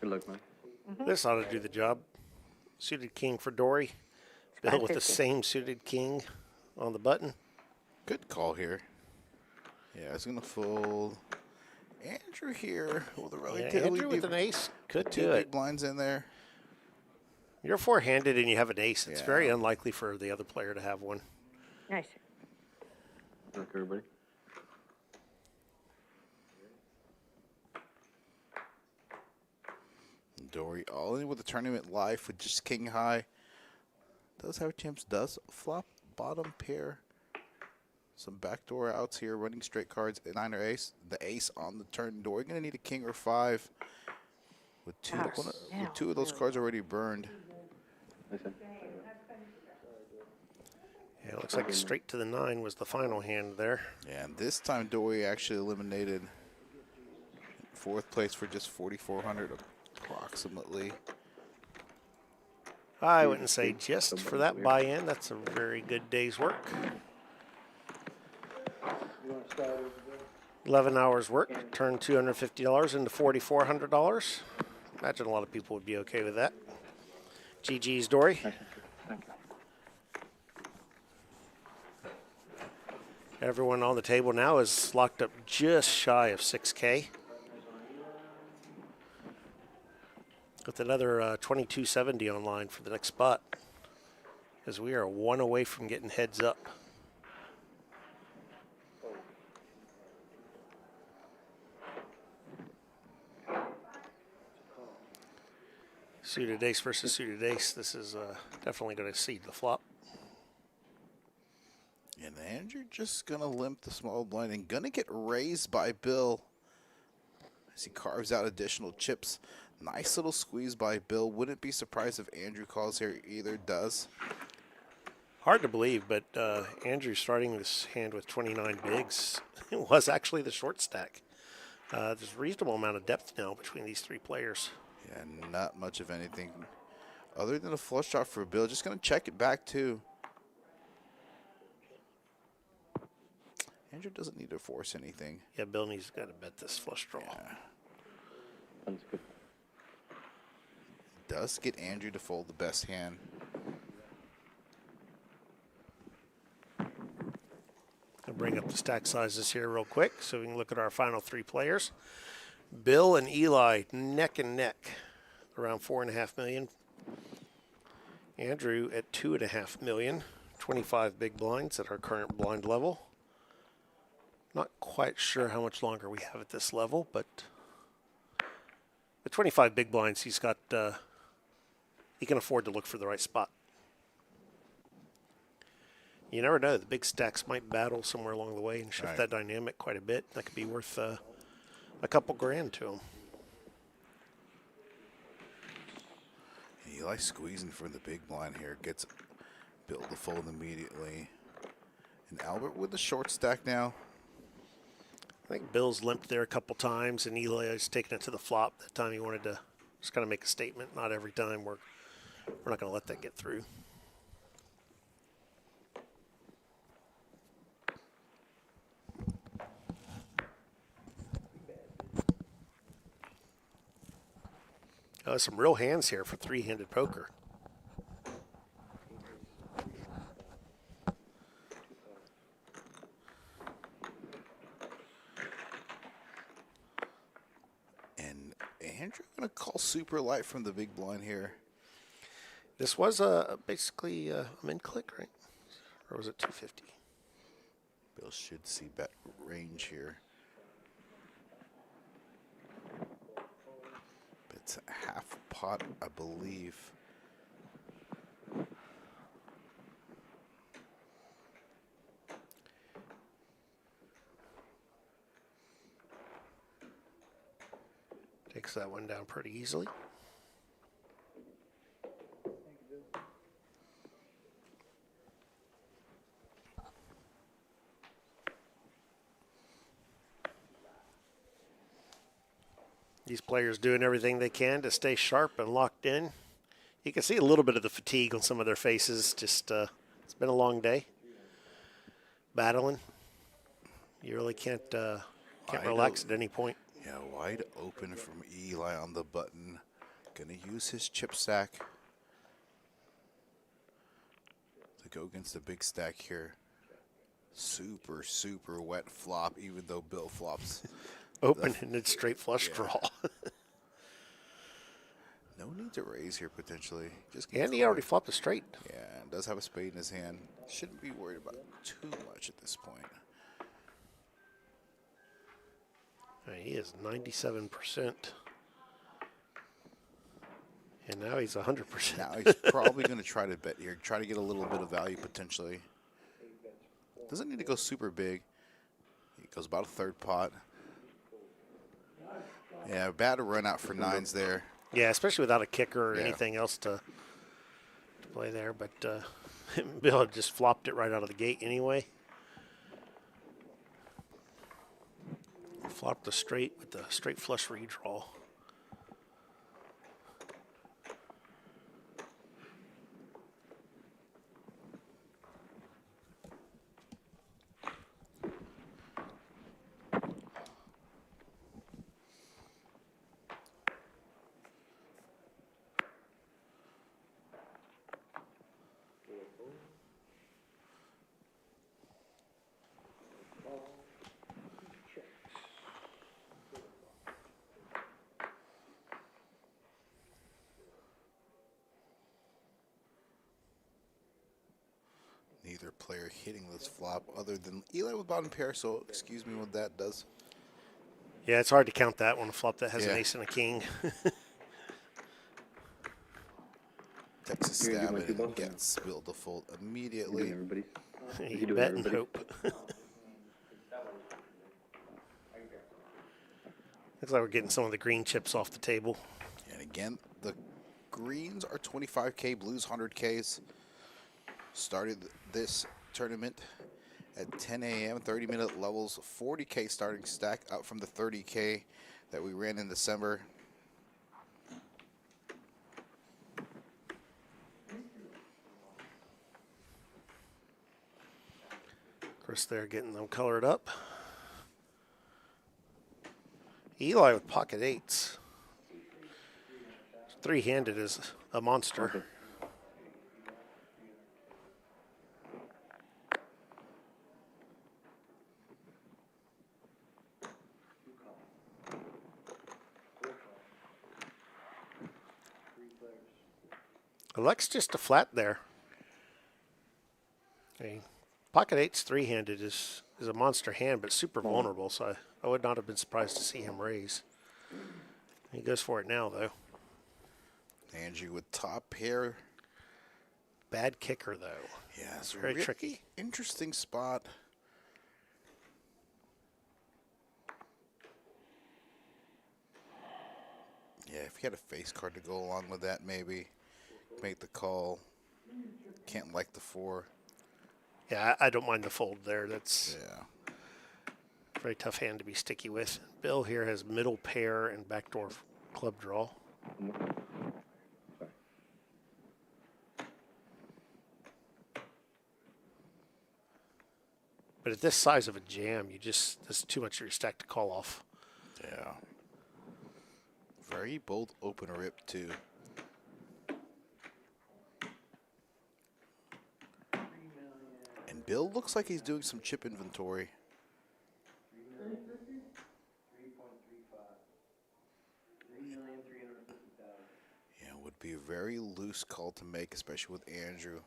Good luck, man. This ought to do the job. Suited king for Dory. Bill with the 550. same suited king on the button. Good call here. Yeah, it's going to fold. Andrew here with a Yeah, relatively Andrew with deep, an ace could 2 do big it. blinds in there. You're 4-handed and you have an ace. It's Yeah. very unlikely for the other player to have one. Nice. Good luck, everybody. Dory all in with the tournament life with just king high. Does have chance, does flop bottom pair. Some backdoor outs here, running straight cards, 9 or ace. The ace on the turn. Dory gonna need a king or 5 with 2. Gosh, With now 2 of those really. cards already burned. Listen. Yeah, it looks like straight to the 9 was the final hand there. Yeah, and this time Dory actually eliminated 4th place for just 4,400 approximately. I wouldn't say just for that buy-in. That's a very good day's work. 11 hours work, turned $250 into $4,400. Imagine a lot of people would be okay with that. GG's, Dory. Nice and true. Thank you. Everyone on the table now is locked up just shy of 6K. With another 2270 online for the next spot. As we are one away from getting heads up. Suited ace versus suited ace. This is definitely going to seed the flop. And Andrew just going to limp the small blind and going to get raised by Bill as he carves out additional chips. Nice little squeeze by Bill. Wouldn't be surprised if Andrew calls here either. Does. Hard to believe, but Andrew starting this hand with 29 bigs was actually the short stack. There's a reasonable amount of depth now between these three players. Yeah, not much of anything other than a flush shot for Bill. Just going to check it back too. Andrew doesn't need to force anything. Yeah, Bill needs to bet this flush draw. Yeah. That's good. Does get Andrew to fold the best hand. I'll bring up the stack sizes here real quick so we can look at our final three players. Bill and Eli neck and neck, around 4.5 million. Andrew at 2.5 million, 25 big blinds at our current blind level. Not quite sure how much longer we have at this level, but with 25 big blinds, he's got, he can afford to look for the right spot. You never know. The big stacks might battle somewhere along the way and shift that dynamic quite a bit. That could be worth a couple grand to him. Eli squeezing for the big blind here. Gets Bill to fold immediately. And Albert with the short stack now. I think Bill's limped there a couple times, and Eli has taken it to the flop. That time he wanted to just kind of make a statement. Not every time. We're not going to let that get through. Some real hands here for three-handed poker. And Andrew going to call super light from the big blind here. This was basically a min click, right? Or was it 250? Bill should see bet range here. It's half pot, I believe. Takes that one down pretty easily. These players doing everything they can to stay sharp and locked in. You can see a little bit of the fatigue on some of their faces. Just it's been a long day. Battling. You really can't relax at any point. Yeah, wide open from Eli on the button. Gonna use his chip stack to go against the big stack here. Super, super wet flop, even though Bill flops. Open-ended straight flush draw. No need to raise here, potentially. And he already flopped a straight. Yeah, does have a spade in his hand. Shouldn't be worried about too much at this point. He is 97%. And now he's 100%. Now he's probably going to try to bet here, try to get a little bit of value potentially. Doesn't need to go super big. He goes about a third pot. Yeah, bad run out for nines there. Yeah, especially without a kicker or anything else to play there. But Bill had just flopped it right out of the gate anyway. Flopped the straight with the straight flush redraw. either player hitting this flop other than Eli with bottom pair, so excuse me what that does. Yeah, it's hard to count that one, a flop that has an Yeah. ace and a king. Texas You're gonna stab do it my two and balls now? gets will default You immediately. doing everybody's? You doing bet and everybody? hope. Looks like we're getting some of the green chips off the table. And again, the greens are 25K, blues 100Ks. Started this tournament at 10 a.m., 30-minute levels, 40K starting stack, up from the 30K that we ran in December. Of course, they're getting them colored up. Eli with pocket eights. Three-handed is a monster. Elects just a flat there. Okay. Pocket eight's three-handed is a monster hand, but super vulnerable, so I would not have been surprised to see him raise. He goes for it now, though. Andrew with top pair. Bad kicker, though. Yeah, it's very really tricky. Interesting spot. Yeah, if he had a face card to go along with that, maybe make the call. Can't like the 4. Yeah, I don't mind the fold there. That's Yeah. a very tough hand to be sticky with. Bill here has middle pair and backdoor club draw. But at this size of a jam, that's too much of your stack to call off. Yeah. Very bold open rip, too. And Bill looks like he's doing some chip inventory. 3,350,000. Yeah, would be a very loose call to make, especially with Andrew.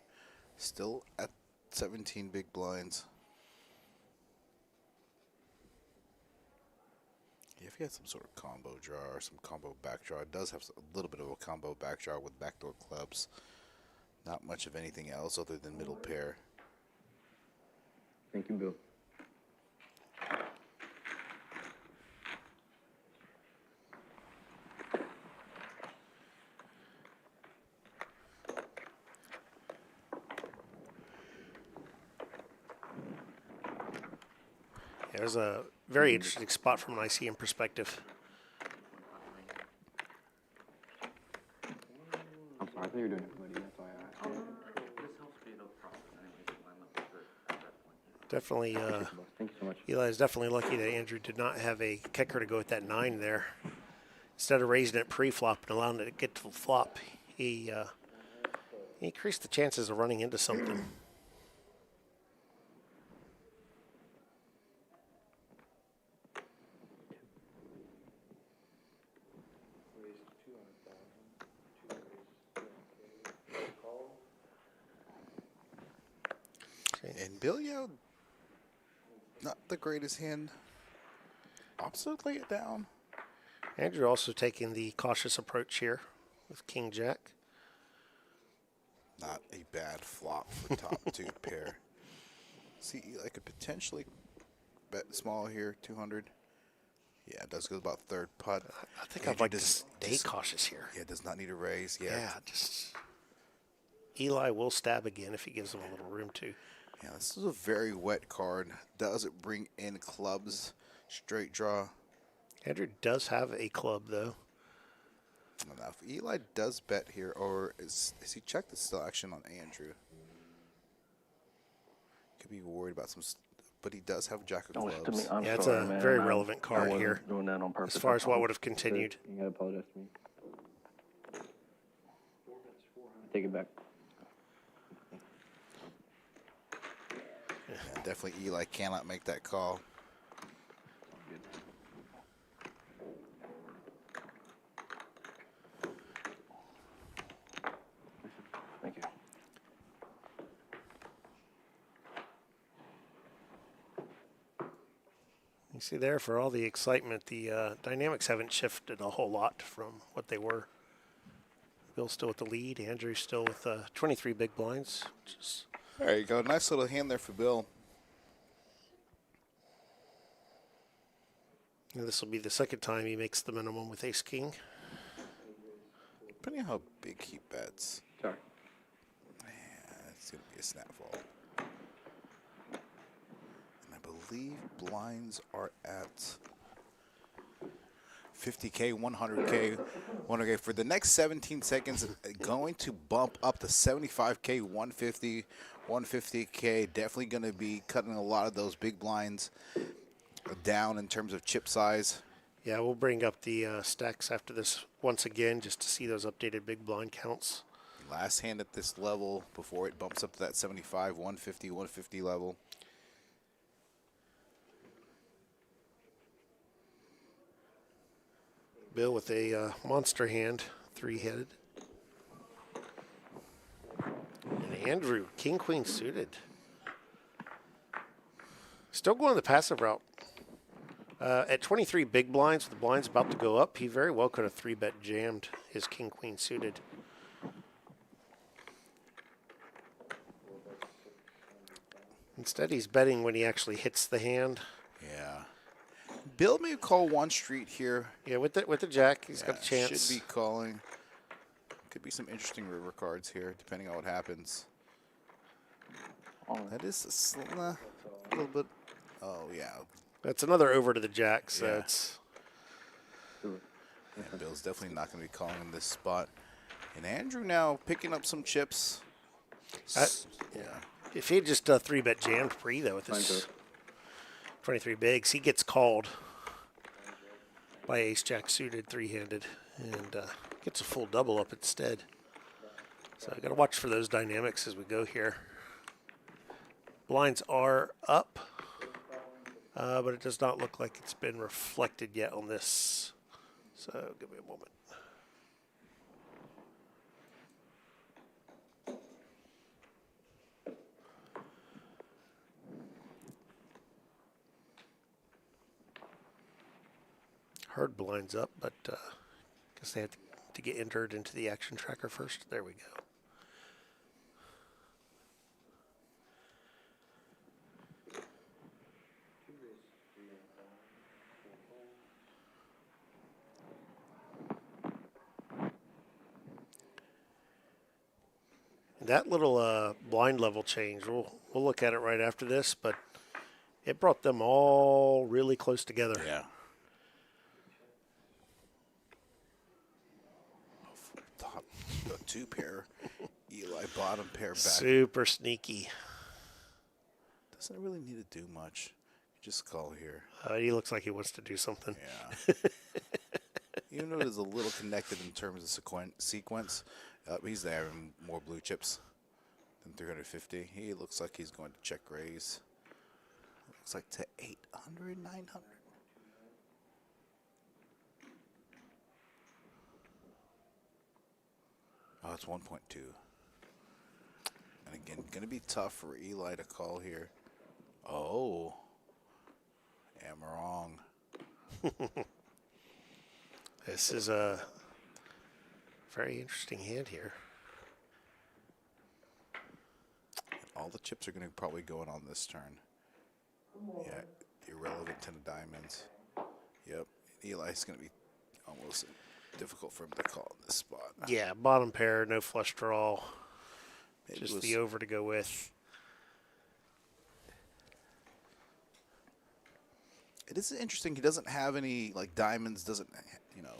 Still at 17 big blinds. Yeah, if he had some sort of combo draw or some combo back draw, it does have a little bit of a combo back draw with backdoor clubs. Not much of anything else other than middle pair. Thank you, Bill. There's a very interesting spot from an ICM perspective. I'm sorry, I thought you were doing everybody. That's why I asked. This helps speed up the process anyway, so line up is good at that point. Definitely, Thank you so much. Eli is definitely lucky that Andrew did not have a kicker to go with that 9 there. Instead of raising it pre-flop and allowing it to get to the flop, he increased the chances of running into something. And Bill, yeah, not the greatest hand. Opposite, lay it down. Andrew also taking the cautious approach here with King Jack. Not a bad flop for top 2 pair. See, I could potentially bet small here, 200. Yeah, it does go about third putt. I think I'd Andrew like to does- stay cautious here. Yeah, does not need a raise. Yeah, just Eli will stab again if he gives him a little room to. Yeah, this is a very wet card. Does it bring in clubs? Straight draw. Andrew does have a club, though. Enough. Eli does bet here, or is he checked? It's still action on Andrew. Could be worried about some, but he does have Jack of Oh, it's to me. clubs. I'm Yeah, it's sorry, a man. very relevant card I wasn't here, doing that on purpose. as far I as what promise. would have continued. You gotta apologize to me. Take it back. Yeah, definitely Eli cannot make that call. Thank you. You see there, for all the excitement, the dynamics haven't shifted a whole lot from what they were. Bill's still with the lead. Andrew's still with 23 big blinds. Which is There you go. Nice little hand there for Bill. this will be the second time he makes the minimum with Ace King. Depending on how big he bets. Sorry. Yeah, it's going to be a snap fall. And I believe blinds are at 50K, 100K, 100K. For the next 17 seconds, going to bump up to 75K, 150, 150K. Definitely going to be cutting a lot of those big blinds down in terms of chip size. Yeah, we'll bring up the stacks after this once again just to see those updated big blind counts. Last hand at this level before it bumps up to that 75, 150, 150 level. Bill with a monster hand, three-headed. And Andrew, king-queen suited. Still going the passive route. At 23 big blinds, with the blinds about to go up, he very well could have three-bet jammed his king-queen suited. Instead, he's betting when he actually hits the hand. Yeah. Bill may call one street here. Yeah, with the jack, he's got a chance. Should be calling. Could be some interesting river cards here, depending on what happens. That is a little bit. Oh, yeah. That's another over to the jack, so Yeah. it's... Yeah, Bill's definitely not going to be calling in this spot. And Andrew now picking up some chips. Yeah. If he had just three-bet jammed pre, though, with his 23 bigs, he gets called by ace-jack suited, three-handed, and gets a full double up instead. So I got to watch for those dynamics as we go here. Blinds are up, but it does not look like it's been reflected yet on this. So give me a moment. Hard blinds up, but guess they have to get entered into the action tracker first. There we go. That little blind level change, we'll look at it right after this, but it brought them all really close together. Yeah. Top the two pair. Eli bottom pair back. Super sneaky. Doesn't really need to do much. You just call here. He looks like he wants to do something. Yeah. Even though it is a little connected in terms of sequence, he's there having more blue chips than 350. He looks like he's going to check raise. Looks like to 800, 900. Oh, it's 1.2. And again, going to be tough for Eli to call here. Oh. Am wrong. This is a very interesting hand here. All the chips are going to probably go in on this turn. Yeah, irrelevant to the diamonds. Yep, Eli's going to be almost difficult for him to call in this spot. Yeah, bottom pair, no flush draw. Maybe Just the over to go with. It is interesting. He doesn't have any, like, diamonds, doesn't, you know.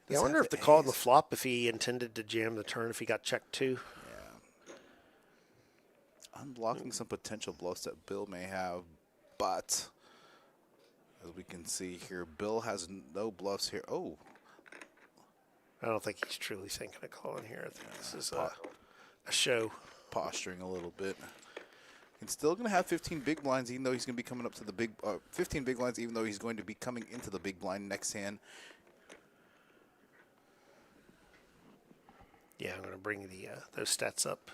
Yeah, I wonder if the call on the flop, if he intended to jam the turn, if he got checked too. Yeah. Unblocking some potential bluffs that Bill may have, but as we can see here, Bill has no bluffs here. Oh. I don't think he's truly thinking of calling here. I think this is a show. Posturing a little bit. He's still going to have 15 big blinds, even though he's going to be coming up to the big, 15 big blinds, even though he's going to be coming into the big blind next hand. Yeah, I'm going to bring the those stats up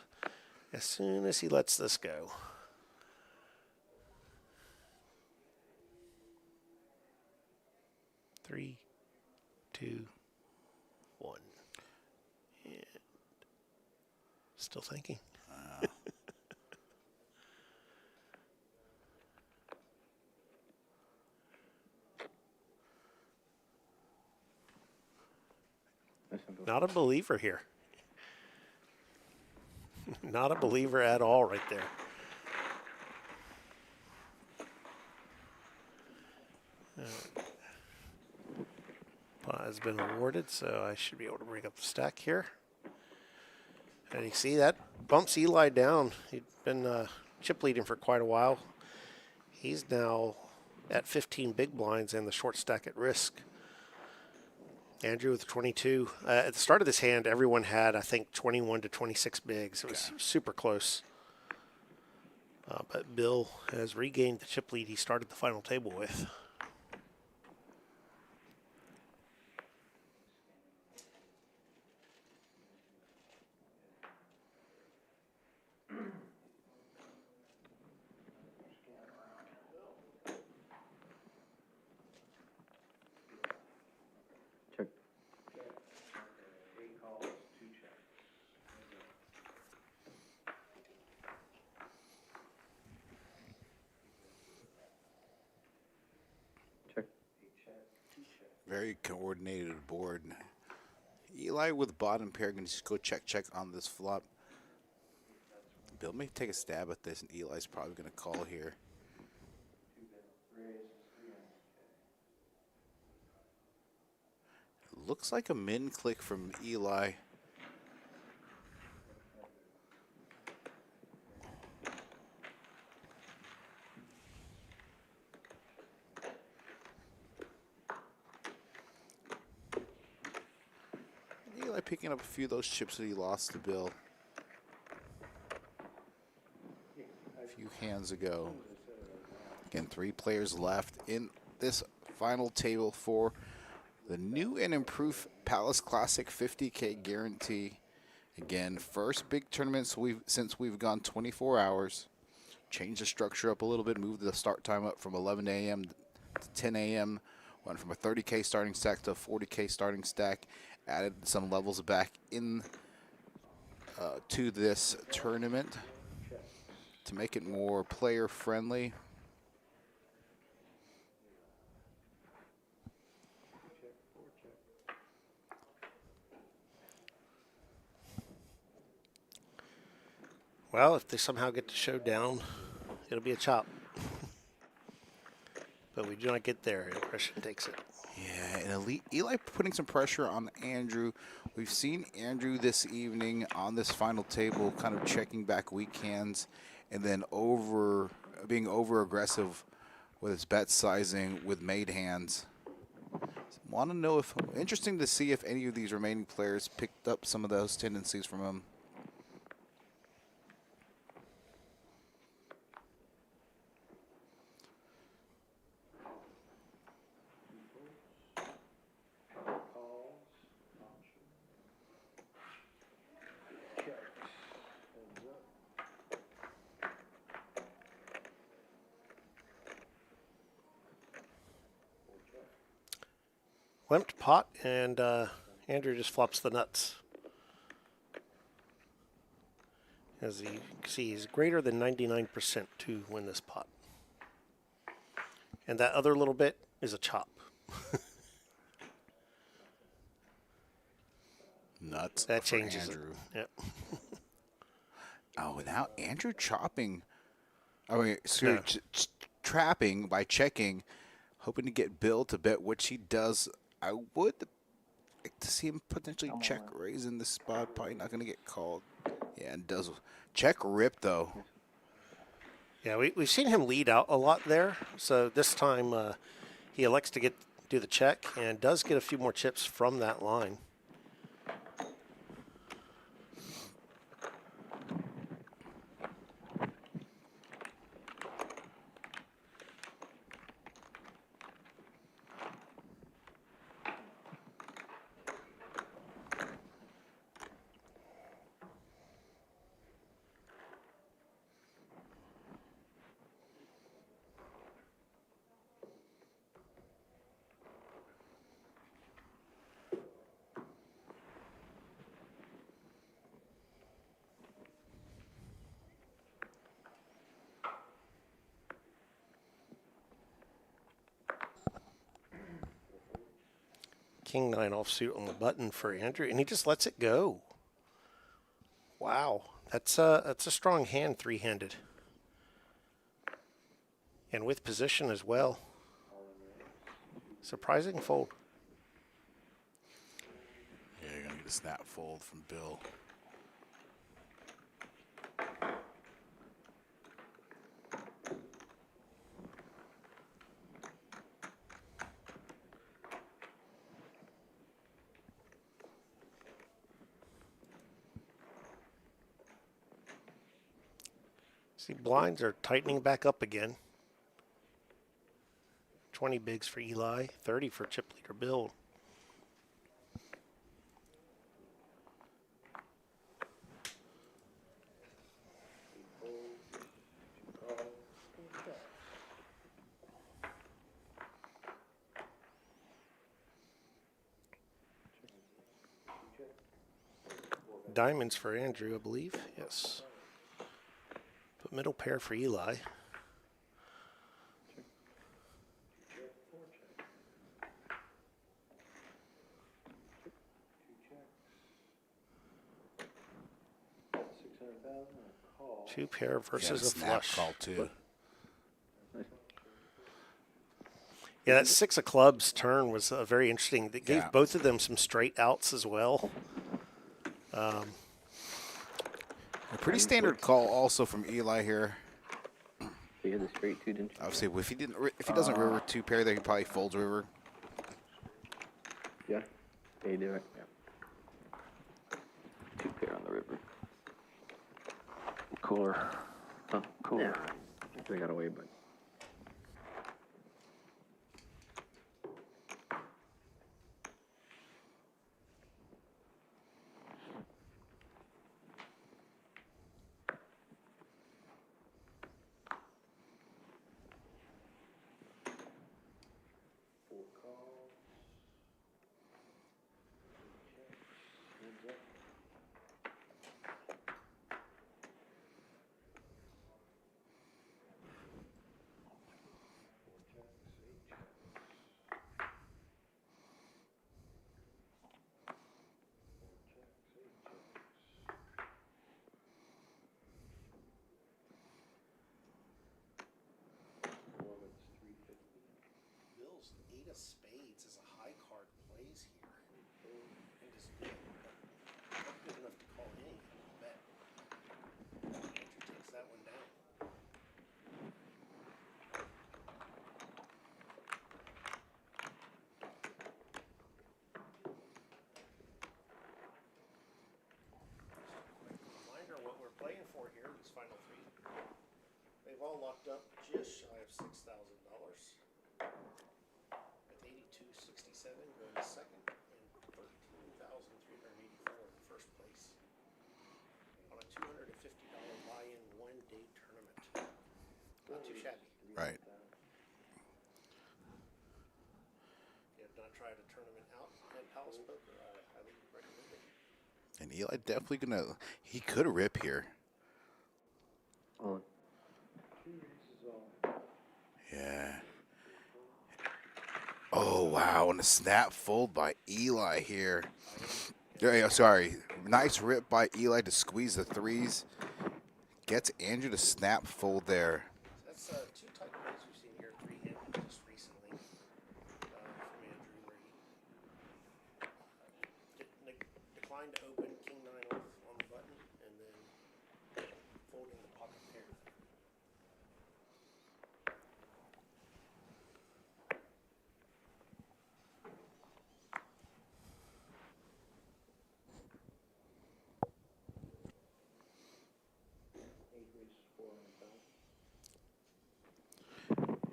as soon as he lets this go. 3, 2, 1. And still thinking. Not a believer here. Not a believer at all right there. Pot has been awarded, so I should be able to bring up the stack here. And you see that bumps Eli down. He'd been chip leading for quite a while. He's now at 15 big blinds and the short stack at risk. Andrew with 22. At the start of this hand, everyone had, I think, 21 to 26 bigs. It was super close. But Bill has regained the chip lead he started the final table with. Check. 8 calls, 2 checks. Check. 8 checks, 2 checks. Very coordinated board. Eli with bottom pair can just go check on this flop. Bill may take a stab at this, and Eli's probably going to call here. 2 bill raise, 300K. Looks like a min click from Eli. Eli picking up a few of those chips that he lost to Bill a few hands ago. Again, 3 players left in this final table for the new and improved Palace Classic 50K guarantee. Again, first big tournament since we've gone 24 hours. Changed the structure up a little bit, moved the start time up from 11 a.m. to 10 a.m. Went from a 30K starting stack to a 40K starting stack. Added some levels back in to this tournament to make it more player friendly. Well, if they somehow get the show down, it'll be a chop. But we do not get there. Impression takes it. Yeah, and Eli putting some pressure on Andrew. We've seen Andrew this evening on this final table kind of checking back weak hands and then being over aggressive with his bet sizing with made hands. Want to know if, interesting to see if any of these remaining players picked up some of those tendencies from him. Calls, option. Checks, heads up. Limped pot, and Andrew just flops the nuts. As you can see, he's greater than 99% to win this pot. And that other little bit is a chop. Nuts. That for changes Andrew. it. Yep. Oh, now Andrew chopping. I mean, Yeah. trapping by checking, hoping to get Bill to bet, which he does. I would like to see him potentially check raise in this spot. Probably not going to get called. Yeah, and does check rip though. Yeah, we've seen him lead out a lot there. So this time he elects to do the check and does get a few more chips from that line. King 9 offsuit on the button for Andrew, and he just lets it go. Wow, that's a strong hand, three-handed, and with position as well. Surprising fold. Yeah, you're gonna get a snap fold from Bill. See, blinds are tightening back up again. 20 bigs for Eli, 30 for chip leader Bill. Diamonds for Andrew, I believe. Yes. But middle pair for Eli. Two pair versus a snap flush. call too. Yeah, that 6 of clubs turn was very interesting. It gave Yeah. both of them some straight outs as well. A pretty standard call also from Eli here. You had the straight two, didn't you? Obviously, if he doesn't river two pair, then he probably folds river. Yeah. Yeah, you do it. Yeah. Two pair on the river. Cooler. Oh, cooler. Yeah. I think I got away, but. Bill's 8 of spades is a high card plays here. And just not good enough to call anything, I bet. Andrew takes that one down. Quick reminder what we're playing for here, these final three. They've all locked up just shy of $6,000. With 82.67 going to second and 13,384 in first place on a $250 buy-in one-day tournament. Not too shabby. Right. If you have not tried a tournament out at Palace Poker, I highly recommend it. And Eli definitely gonna. He could rip here. On. Yeah. Oh wow! And a snap fold by Eli here. Sorry, nice rip by Eli to squeeze the threes. Gets Andrew to snap fold there. That's two type plays we've seen here three-handed just recently from Andrew, where he declined to open King 9 off on the button and then folding the pocket pair.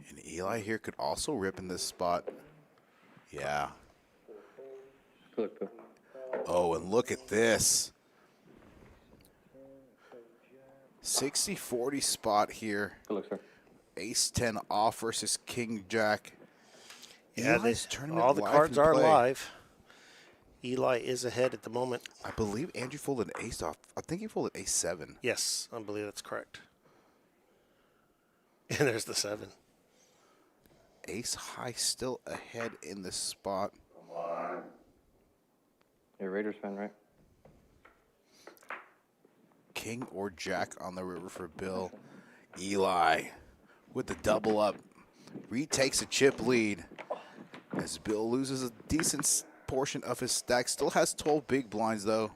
And Eli here could also rip in this spot. Yeah. Look, go. Oh, and look at this. 60-40 spot here. Good luck, sir. Ace-10 off versus King-Jack. Yeah, Eli's tournament all the live cards in are play. live. Eli is ahead at the moment. I believe Andrew folded an ace off. I think he folded ace-7. Yes, I believe that's correct. And there's the 7. Ace high still ahead in this spot. You're a Raiders fan, right? King or jack on the river for Bill. Eli with the double up. Retakes a chip lead as Bill loses a decent portion of his stack. Still has 12 big blinds, though.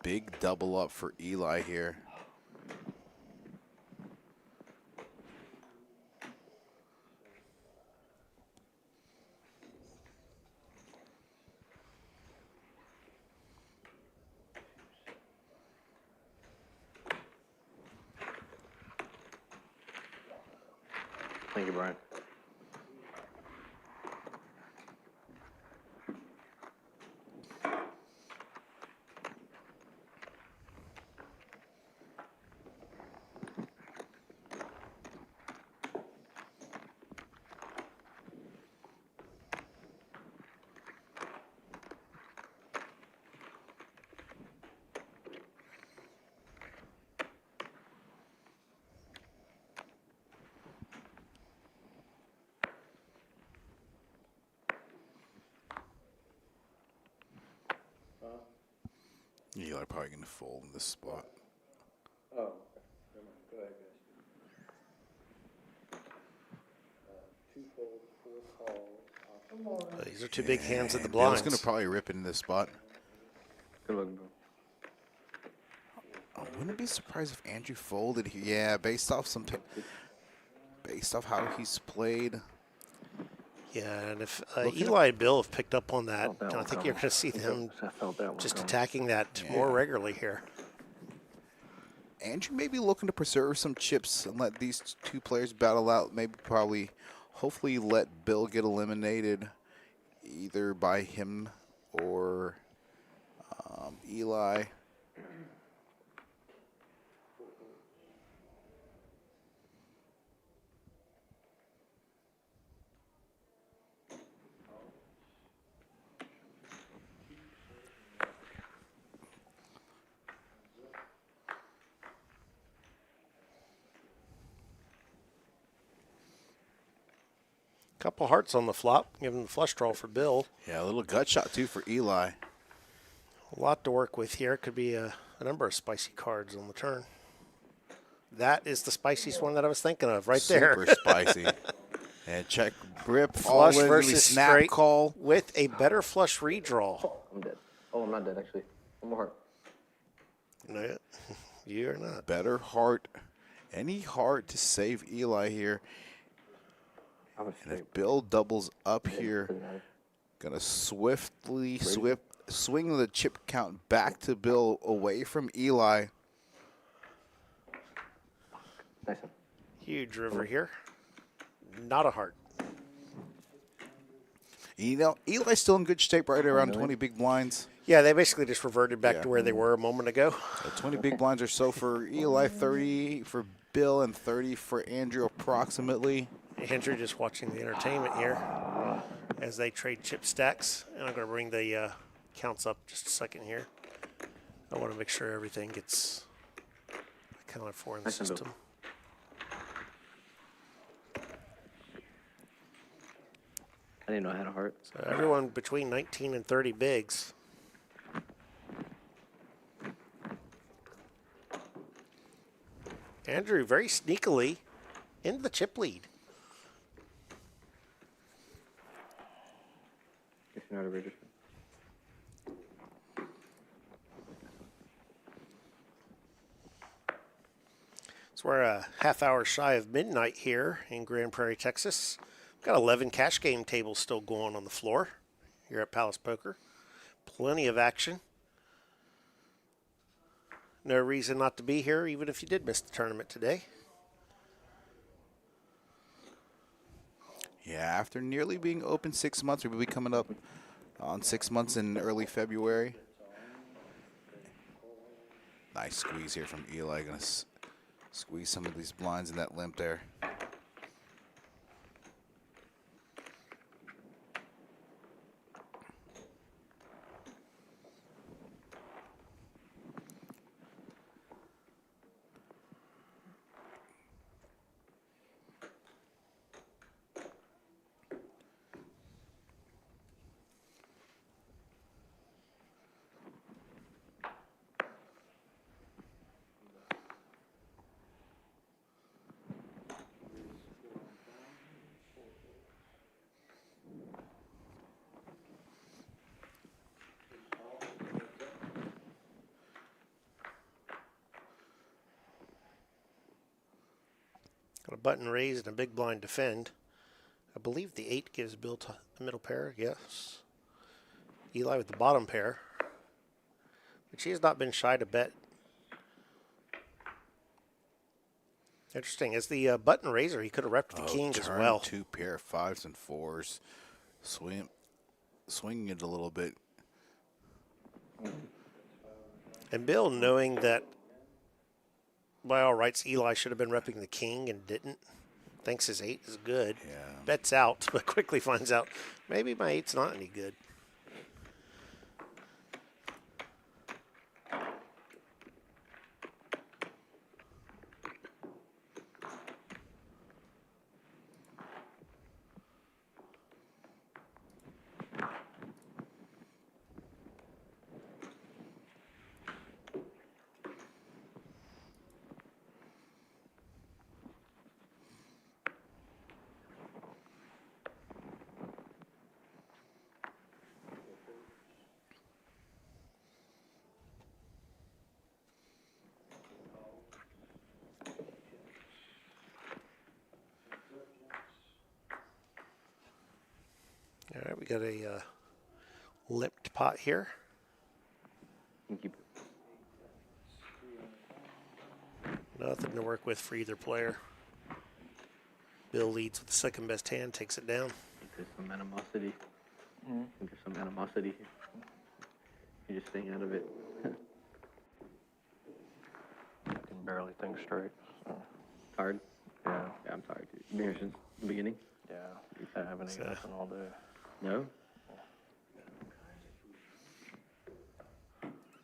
Big double up for Eli here. Thank you, Brian. Eli probably going to fold in this spot. Oh, okay. Never mind. Go ahead, guys. Two folds, 4 calls. These are two big hands at the Bill's blinds. going to probably rip in this spot. Good luck, Bill. I wouldn't be surprised if Andrew folded here. Yeah, based off how he's played. Yeah, and if Look at Eli and Bill have picked up on that, Felt that and I one think you're coming. going to see them I felt that one just coming. attacking that more regularly here. Andrew may be looking to preserve some chips and let these two players battle out. Maybe probably, hopefully let Bill get eliminated either by him or Eli. Couple hearts on the flop, giving the flush draw for Bill. Yeah, a little gut shot too for Eli. A lot to work with here. Could be a number of spicy cards on the turn. That is the spiciest one that I was thinking of right there. Super spicy. And check Rip. Flush always versus snap straight call. with a better flush redraw. Oh, I'm dead. Oh, I'm not dead, actually. One more heart. No, you are not. Better heart. Any heart to save Eli here. I'm a And straight. if Bill doubles up here, Doesn't matter. gonna swiftly swing the chip count back to Bill away from Eli. Nice one. Huge river here. Not a heart. You know, Eli's still in good shape right around 20 big blinds. Yeah, they basically just reverted back Yeah. to where they were a moment ago. 20 big blinds or so for Eli, 30 for Bill, and 30 for Andrew approximately. Andrew just watching the entertainment here as they trade chip stacks. And I'm going to bring the counts up just a second here. I want to make sure everything gets accounted for in the Nice one, Bill. system. I didn't know I had a heart. So everyone between 19 and 30 bigs. Andrew very sneakily in the chip lead. Guess you're not a Raiders fan. So we're a half hour shy of midnight here in Grand Prairie, Texas. Got 11 cash game tables still going on the floor here at Palace Poker. Plenty of action. No reason not to be here, even if you did miss the tournament today. Yeah, after nearly being open 6 months, we'll be coming up on 6 months in early February. Nice squeeze here from Eli. Gonna squeeze some of these blinds in that limp there. button raise and a big blind defend. I believe the 8 gives Bill a middle pair, yes. Eli with the bottom pair, which he has not been shy to bet. Interesting. As the button raiser, he could have repped the king as turn well. 2 pair, 5s and 4s. Swinging it a little bit. And Bill, knowing that by all rights Eli should have been repping the king and didn't, thinks his 8 is good. Yeah. Bets out, but quickly finds out maybe my 8's not any good. All right, we got a limped pot here. Keep it. Nothing to work with for either player. Bill leads with the second best hand, takes it down. There's some animosity. There's some animosity. You're just staying out of it. I can barely think straight. So, Tired? yeah, Yeah, I'm tired too. Been here since the beginning? yeah. I haven't eaten nothing all day. No?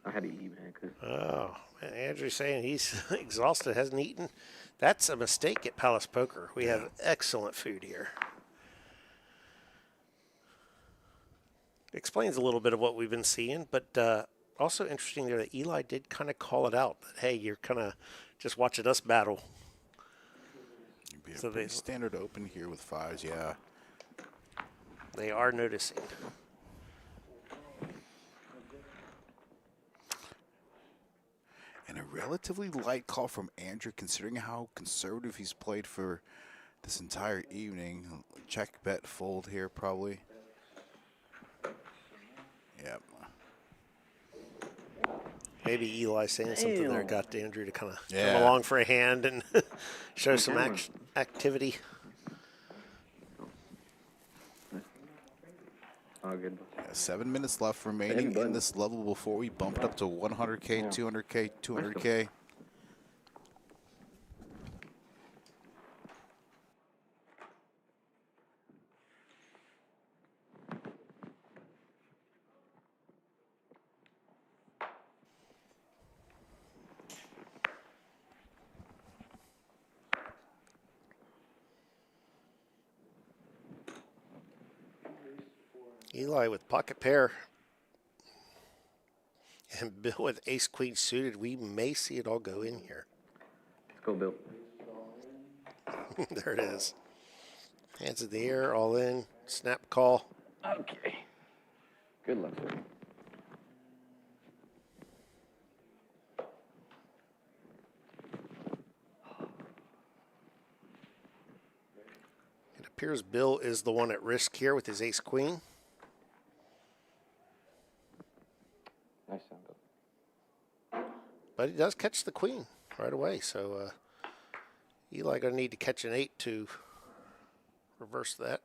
I had to eat, man, because Oh, man, Andrew's saying he's exhausted, hasn't eaten. That's a mistake at Palace Poker. We have excellent food here. Explains a little bit of what we've been seeing, but also interesting there that Eli did kind of call it out that, hey, you're kind of just watching us battle. It'd be a So pretty they- standard open here with 5s, yeah. They are noticing. And a relatively light call from Andrew, considering how conservative he's played for this entire evening. Check, bet, fold here, probably. Yep. Maybe Eli saying something there got Andrew to kind of come Yeah. along for a hand and show some activity. all good. 7 minutes left remaining in this level before we bump it up to 100K, 200K, 200K. Eli with pocket pair. And Bill with ace queen suited. We may see it all go in here. Let's go, Bill. There it is. Hands in the air, all in. Snap call. Okay. Good luck, sir. It appears Bill is the one at risk here with his ace queen. Nice sound, Bill. But he does catch the queen right away. So Eli going to need to catch an 8 to reverse that.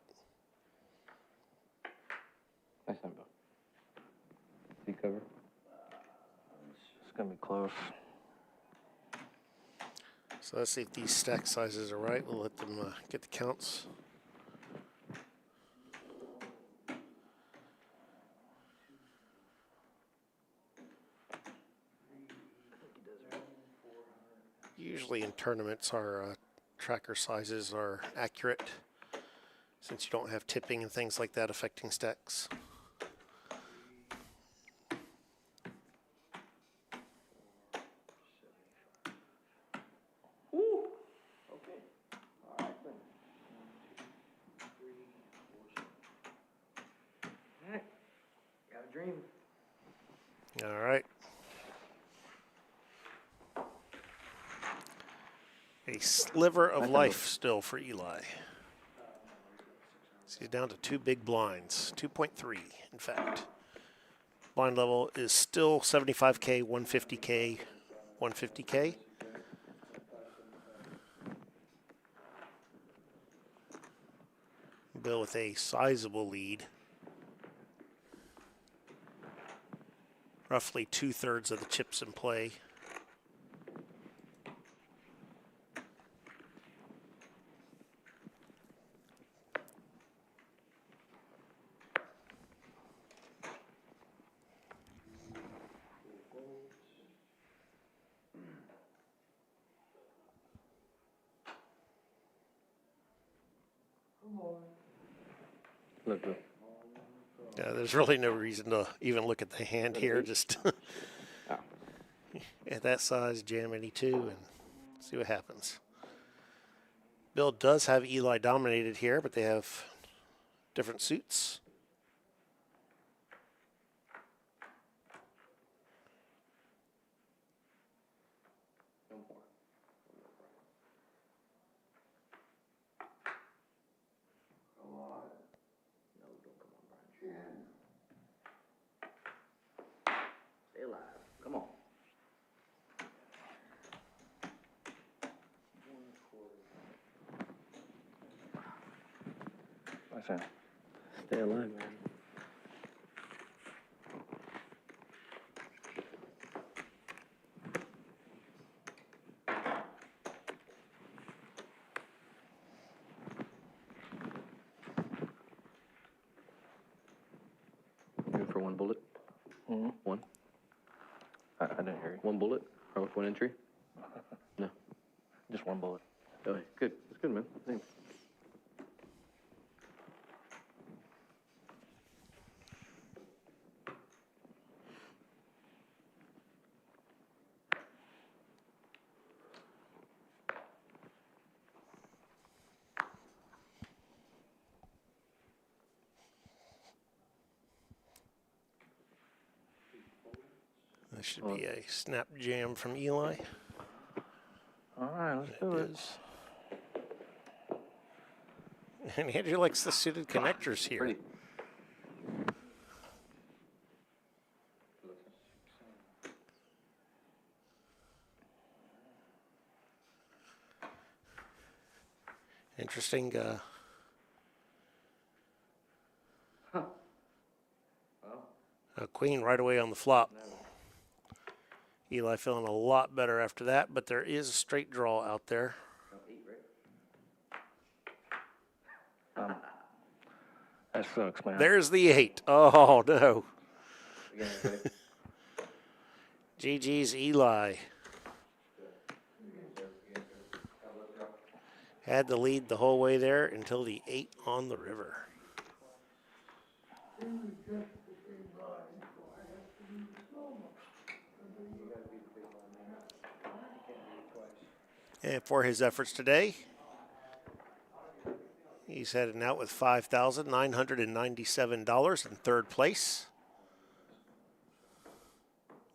Nice sound, Bill. See cover? It's gonna be close. So let's see if these stack sizes are right. We'll let them get the counts. Usually in tournaments, our tracker sizes are accurate since you don't have tipping and things like that affecting stacks. Got a dream. All right. A sliver of Nice life still for Eli. So he's down to 2 big blinds, 2.3 in fact. Blind level is still 75K, 150K, 150K. Bill with a sizable lead. Roughly 2/3 of the chips in play. Look, look. Yeah, there's really no reason to even look at the hand here. Just at that size, jam any two and see what happens. Bill does have Eli dominated here, but they have different suits. Stay alive. Come on. Nice hand. Stay alive, man. Good for one bullet. Mhm. One. I didn't hear you. One bullet? Or one entry? No. Just one bullet. Oh, good. That's good, man. Thanks. That should be a snap jam from Eli. All right, let's do it. is. And Andrew likes the suited connectors here. Pretty. Interesting. A queen right away on the flop. Eli feeling a lot better after that, but there is a straight draw out there. That sucks, man. There's the 8. Oh, no. GG's Eli. Had the lead the whole way there until the 8 on the river. And for his efforts today, he's heading out with $5,997 in third place.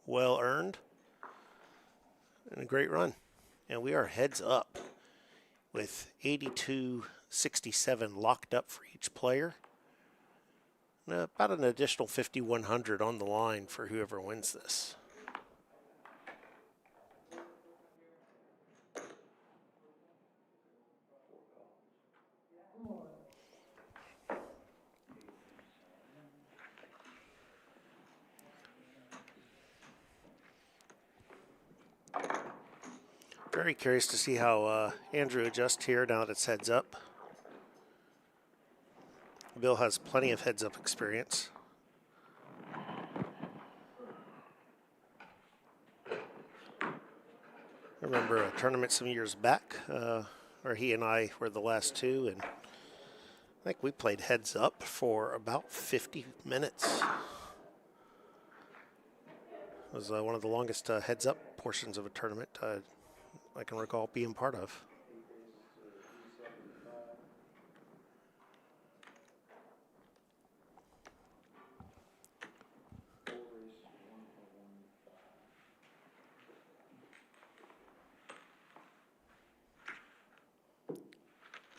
Well earned. And a great run. And we are heads up with 82.67 locked up for each player. And about an additional 5,100 on the line for whoever wins this. Very curious to see how Andrew adjusts here now that it's heads up. Bill has plenty of heads up experience. I remember a tournament some years back where he and I were the last two, and I think we played heads up for about 50 minutes. It was one of the longest heads up portions of a tournament I can recall being part of.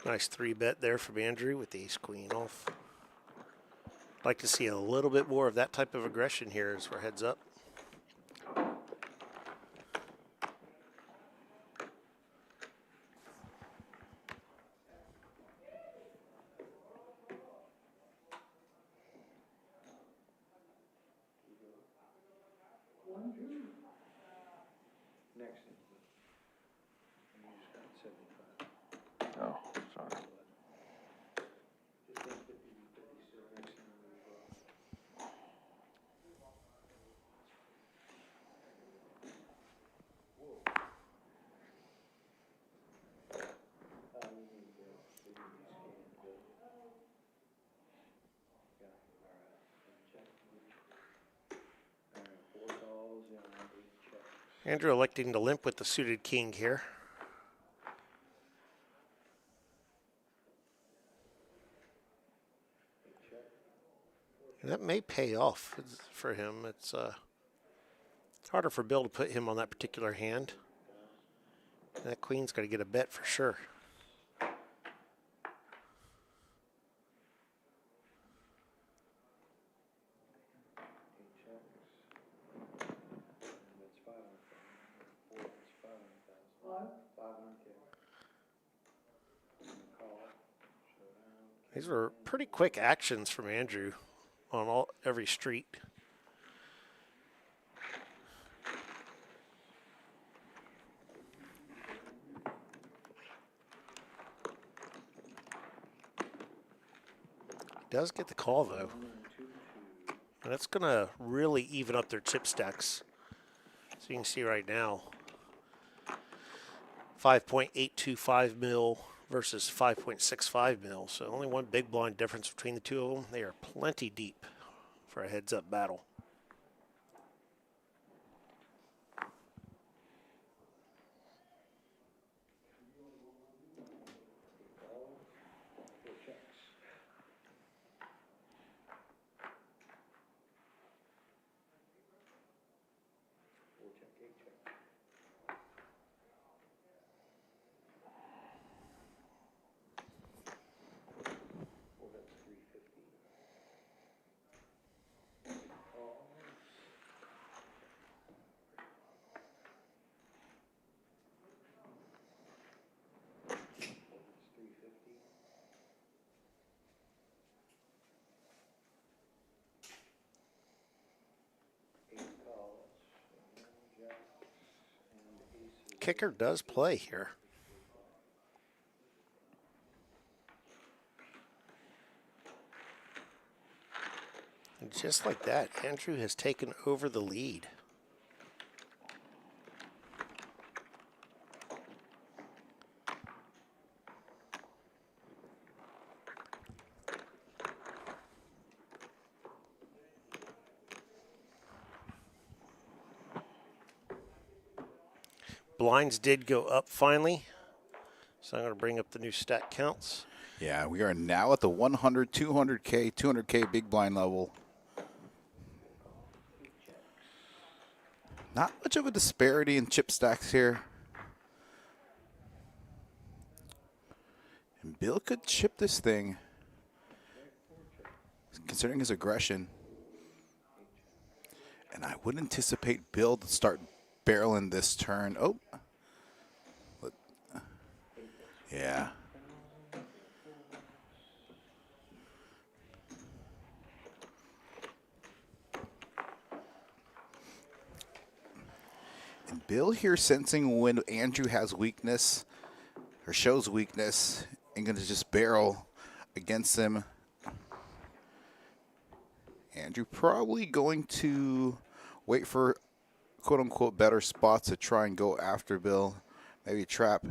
Nice 3-bet there from Andrew with the ace-queen off. Like to see a little bit more of that type of aggression here as we're heads up. Next. And you just got 75. Oh, sorry. Just think 50, 56 next time we go. Andrew electing to limp with the suited king here. And that may pay off for him. It's harder for Bill to put him on that particular hand. And that queen's got to get a bet for sure. These were pretty quick actions from Andrew on every street. He does get the call though. And that's gonna really even up their chip stacks. So you can see right now, 5.825 mil versus 5.65 mil. So only one big blind difference between the two of them. They are plenty deep for a heads-up battle. Kicker does play here. And just like that, Andrew has taken over the lead. Blinds did go up finally, so I'm going to bring up the new stat counts. Yeah, we are now at the 100, 200K, 200K big blind level. Not much of a disparity in chip stacks here. And Bill could chip this thing, considering his aggression. And I would anticipate Bill to start barreling this turn. Oh. Yeah. And Bill here sensing when Andrew has weakness or shows weakness and going to just barrel against him. Andrew probably going to wait for quote-unquote better spots to try and go after Bill. Maybe trap.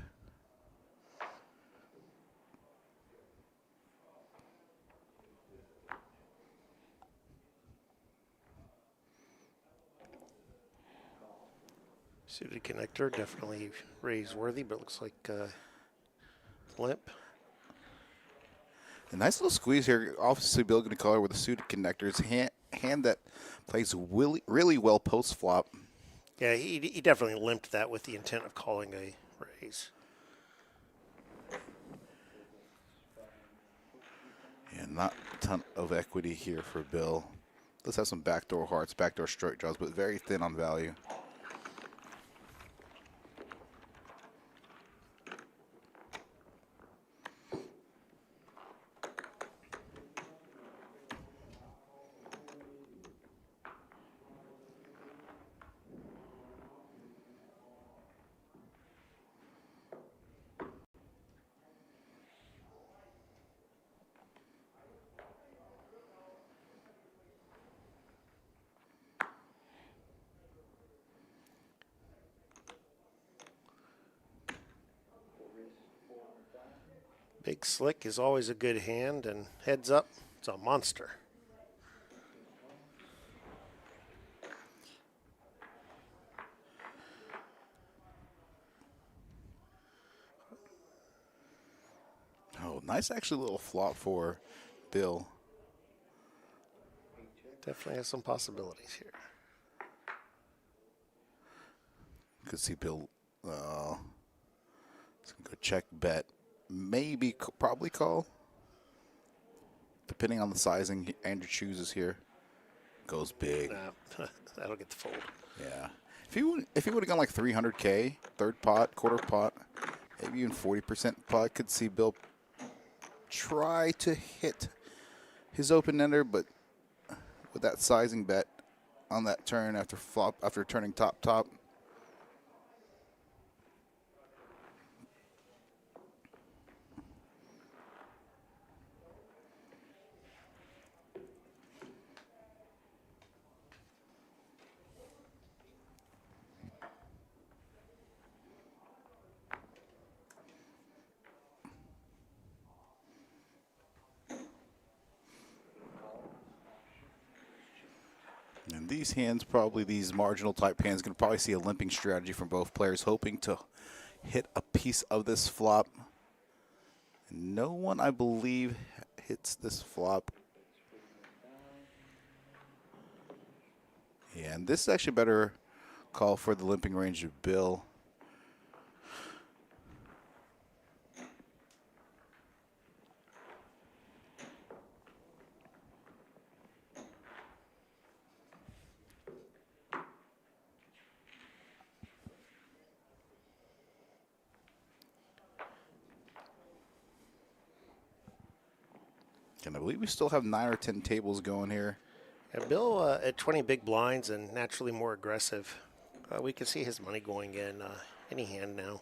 Suited connector, definitely raise worthy, but looks like limp. A nice little squeeze here. Obviously, Bill going to color with a suited connector. It's a hand that plays really well post flop. Yeah, he definitely limped that with the intent of calling a raise. Yeah, not a ton of equity here for Bill. Does have some backdoor hearts, backdoor straight draws, but very thin on value. Big Slick is always a good hand, and heads up, it's a monster. Oh, nice actually little flop for Bill. Definitely has some possibilities here. Could see Bill he's gonna go check bet. Maybe probably call. Depending on the sizing Andrew chooses here. Goes big. That'll get the fold. Yeah. If he would have gone like 300K, third pot, quarter pot, maybe even 40% pot, could see Bill try to hit his open ender, but with that sizing bet on that turn after turning top. And these hands, probably these marginal type hands, going to probably see a limping strategy from both players, hoping to hit a piece of this flop. No one, I believe, hits this flop. Yeah, and this is actually a better call for the limping range of Bill. And I believe we still have 9 or 10 tables going here. Yeah, Bill at 20 big blinds and naturally more aggressive. We can see his money going in any hand now.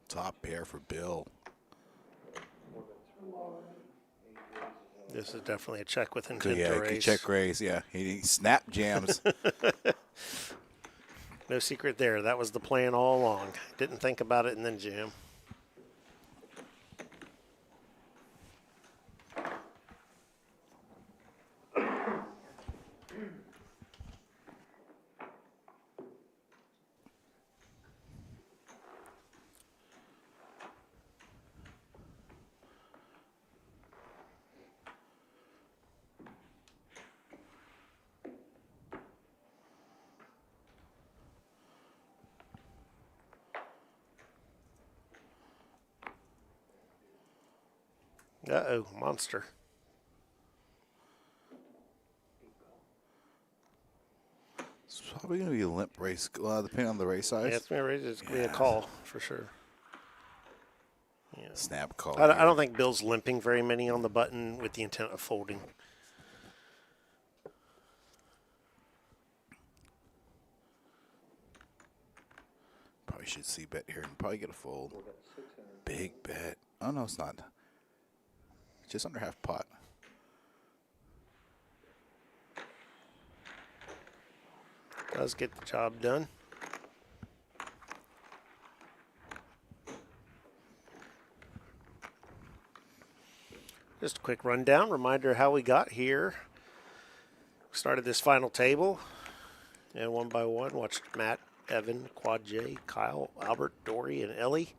Top pair for Bill. This is definitely a check with intent to raise. Good check raise, yeah. He snap jams. No secret there. That was the plan all along. Didn't think about it and then jam. Uh-oh, monster. It's probably going to be a limp race, depending on the race size. Yeah, it's going to be a call for sure. Yeah. Snap call. I don't think Bill's limping very many on the button with the intent of folding. Probably should see bet here and probably get a fold. Big bet. Oh, no, it's not. Just under half pot. Does get the job done. Just a quick rundown, reminder how we got here. We started this final table, and one by one watched Matt, Evan, Quad J, Kyle, Albert, Dory, and Ellie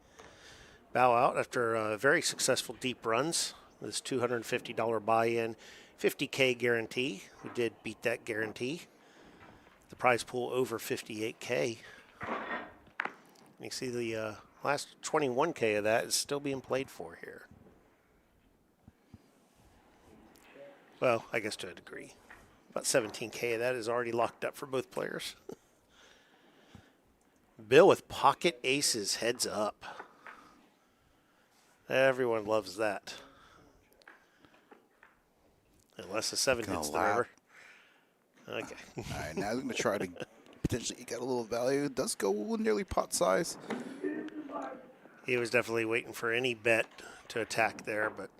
bow out after very successful deep runs. This $250 buy-in, 50K guarantee. We did beat that guarantee. The prize pool over 58K. You see the last 21K of that is still being played for here. Well, I guess to a degree. About 17K of that is already locked up for both players. Bill with pocket aces, heads up. Everyone loves that. Unless the 7 hits the river. Okay. All right, now he's going to try to potentially eke out a little value. It does go nearly pot size. He was definitely waiting for any bet to attack there, but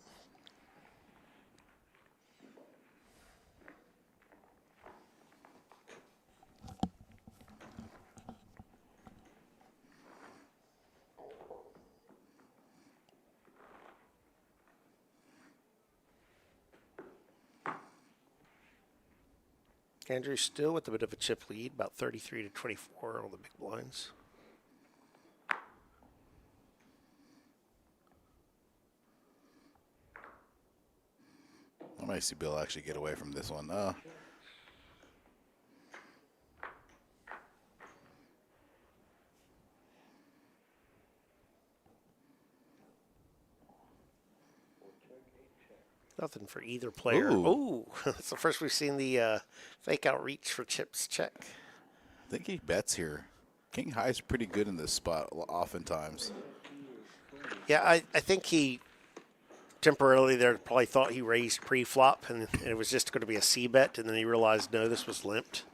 Andrew's still with a bit of a chip lead, about 33 to 24 on the big blinds. I might see Bill actually get away from this one. Nothing for either player. Ooh, that's the first we've seen the fake outreach for chips check. I think he bets here. King high is pretty good in this spot oftentimes. Yeah, I think he temporarily there probably thought he raised pre-flop and it was just going to be a C bet, and then he realized, no, this was limped.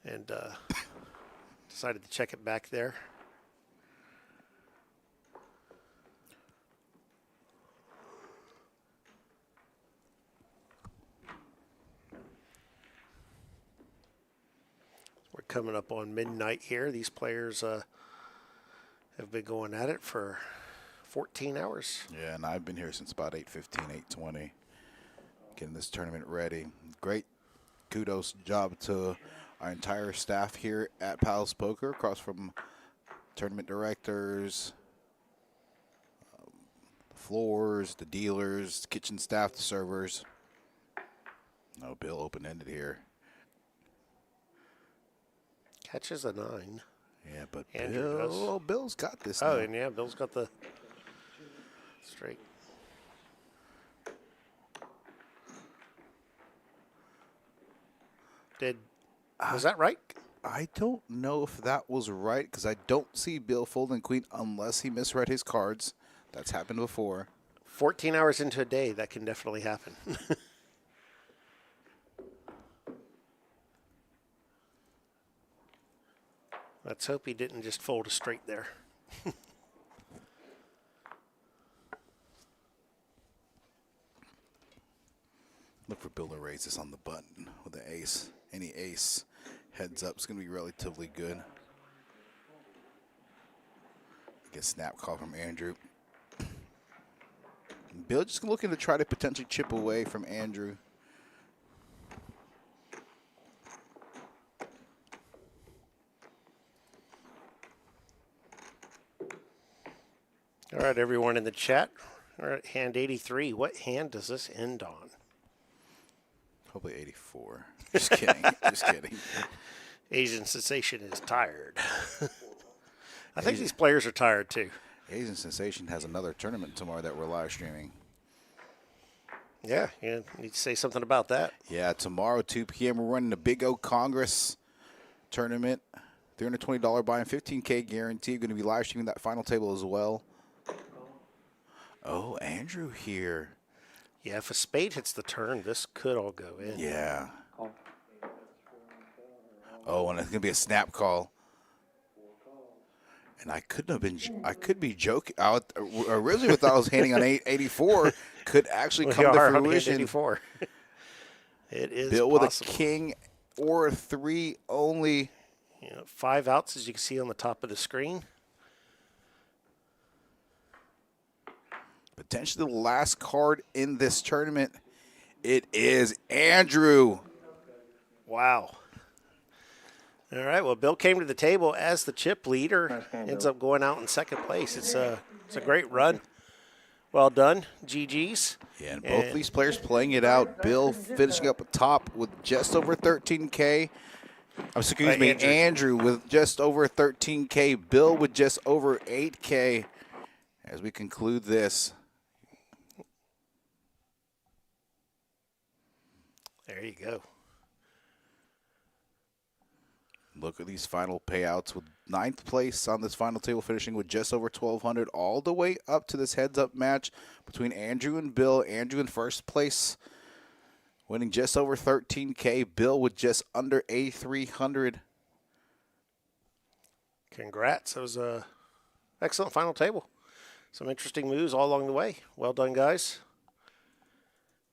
And decided to check it back there. We're coming up on midnight here. These players have been going at it for 14 hours. Yeah, and I've been here since about 8:15, 8:20, getting this tournament ready. Great kudos job to our entire staff here at Palace Poker, across from tournament directors, the floors, the dealers, kitchen staff, the servers. No, Bill open-ended here. Catches a 9. Yeah, but Andrew does. Bill's got this Oh, now. and yeah, Bill's got the straight. Was that right? I don't know if that was right, because I don't see Bill folding queen unless he misread his cards. That's happened before. 14 hours into a day, that can definitely happen. Let's hope he didn't just fold a straight there. Look for Bill to raise this on the button with the ace. Any ace heads up is going to be relatively good. Get a snap call from Andrew. Bill just looking to try to potentially chip away from Andrew. All right, everyone in the chat. All right, hand 83. What hand does this end on? Probably 84. Just kidding. Just kidding. Asian Sensation is tired. I think these players are tired too. Asian Sensation has another tournament tomorrow that we're live streaming. Yeah, you need to say something about that. Yeah, tomorrow, 2 p.m., we're running the Big O Congress tournament. $320 buy and $15K guarantee. Going to be live streaming that final table as well. Oh, Andrew here. Yeah, if a spade hits the turn, this could all go in. Yeah. Oh, and it's going to be a snap call. And I could be joking. Originally, what I was handing on 84 could actually come to fruition. 84. It is Bill possible. with a king or a 3 only. You know, 5 outs, as you can see on the top of the screen. Potentially the last card in this tournament. It is Andrew. Wow. All right, well, Bill came to the table as the chip leader. Nice game, Ends Bill. up going out in second place. It's a great run. Well done, GG's. Yeah, and both these players playing it out. Bill finishing up at top with just over 13K. Excuse me, Andrew with just over 13K, Bill with just over 8K as we conclude this. There you go. Look at these final payouts with 9th place on this final table, finishing with just over 1,200, all the way up to this heads-up match between Andrew and Bill. Andrew in first place, winning just over 13K. Bill with just under 8,300. Congrats. That was a excellent final table. Some interesting moves all along the way. Well done, guys.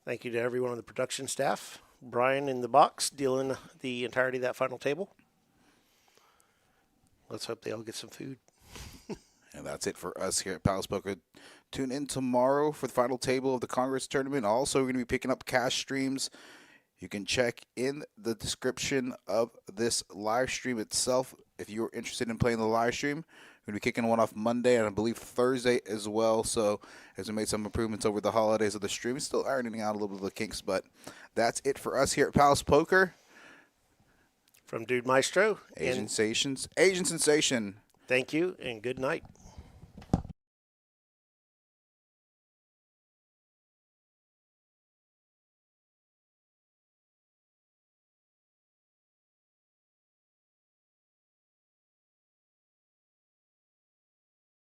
Thank you to everyone on the production staff. Brian in the box dealing the entirety of that final table. Let's hope they all get some food. And that's it for us here at Palace Poker. Tune in tomorrow for the final table of the Congress tournament. Also, we're going to be picking up cash streams. You can check in the description of this live stream itself if you're interested in playing the live stream. We're going to be kicking one off Monday and I believe Thursday as well. So as we made some improvements over the holidays of the stream, still ironing out a little bit of the kinks. But that's it for us here at Palace Poker. From Dude Maestro. Asian Sensation. Thank you and good night.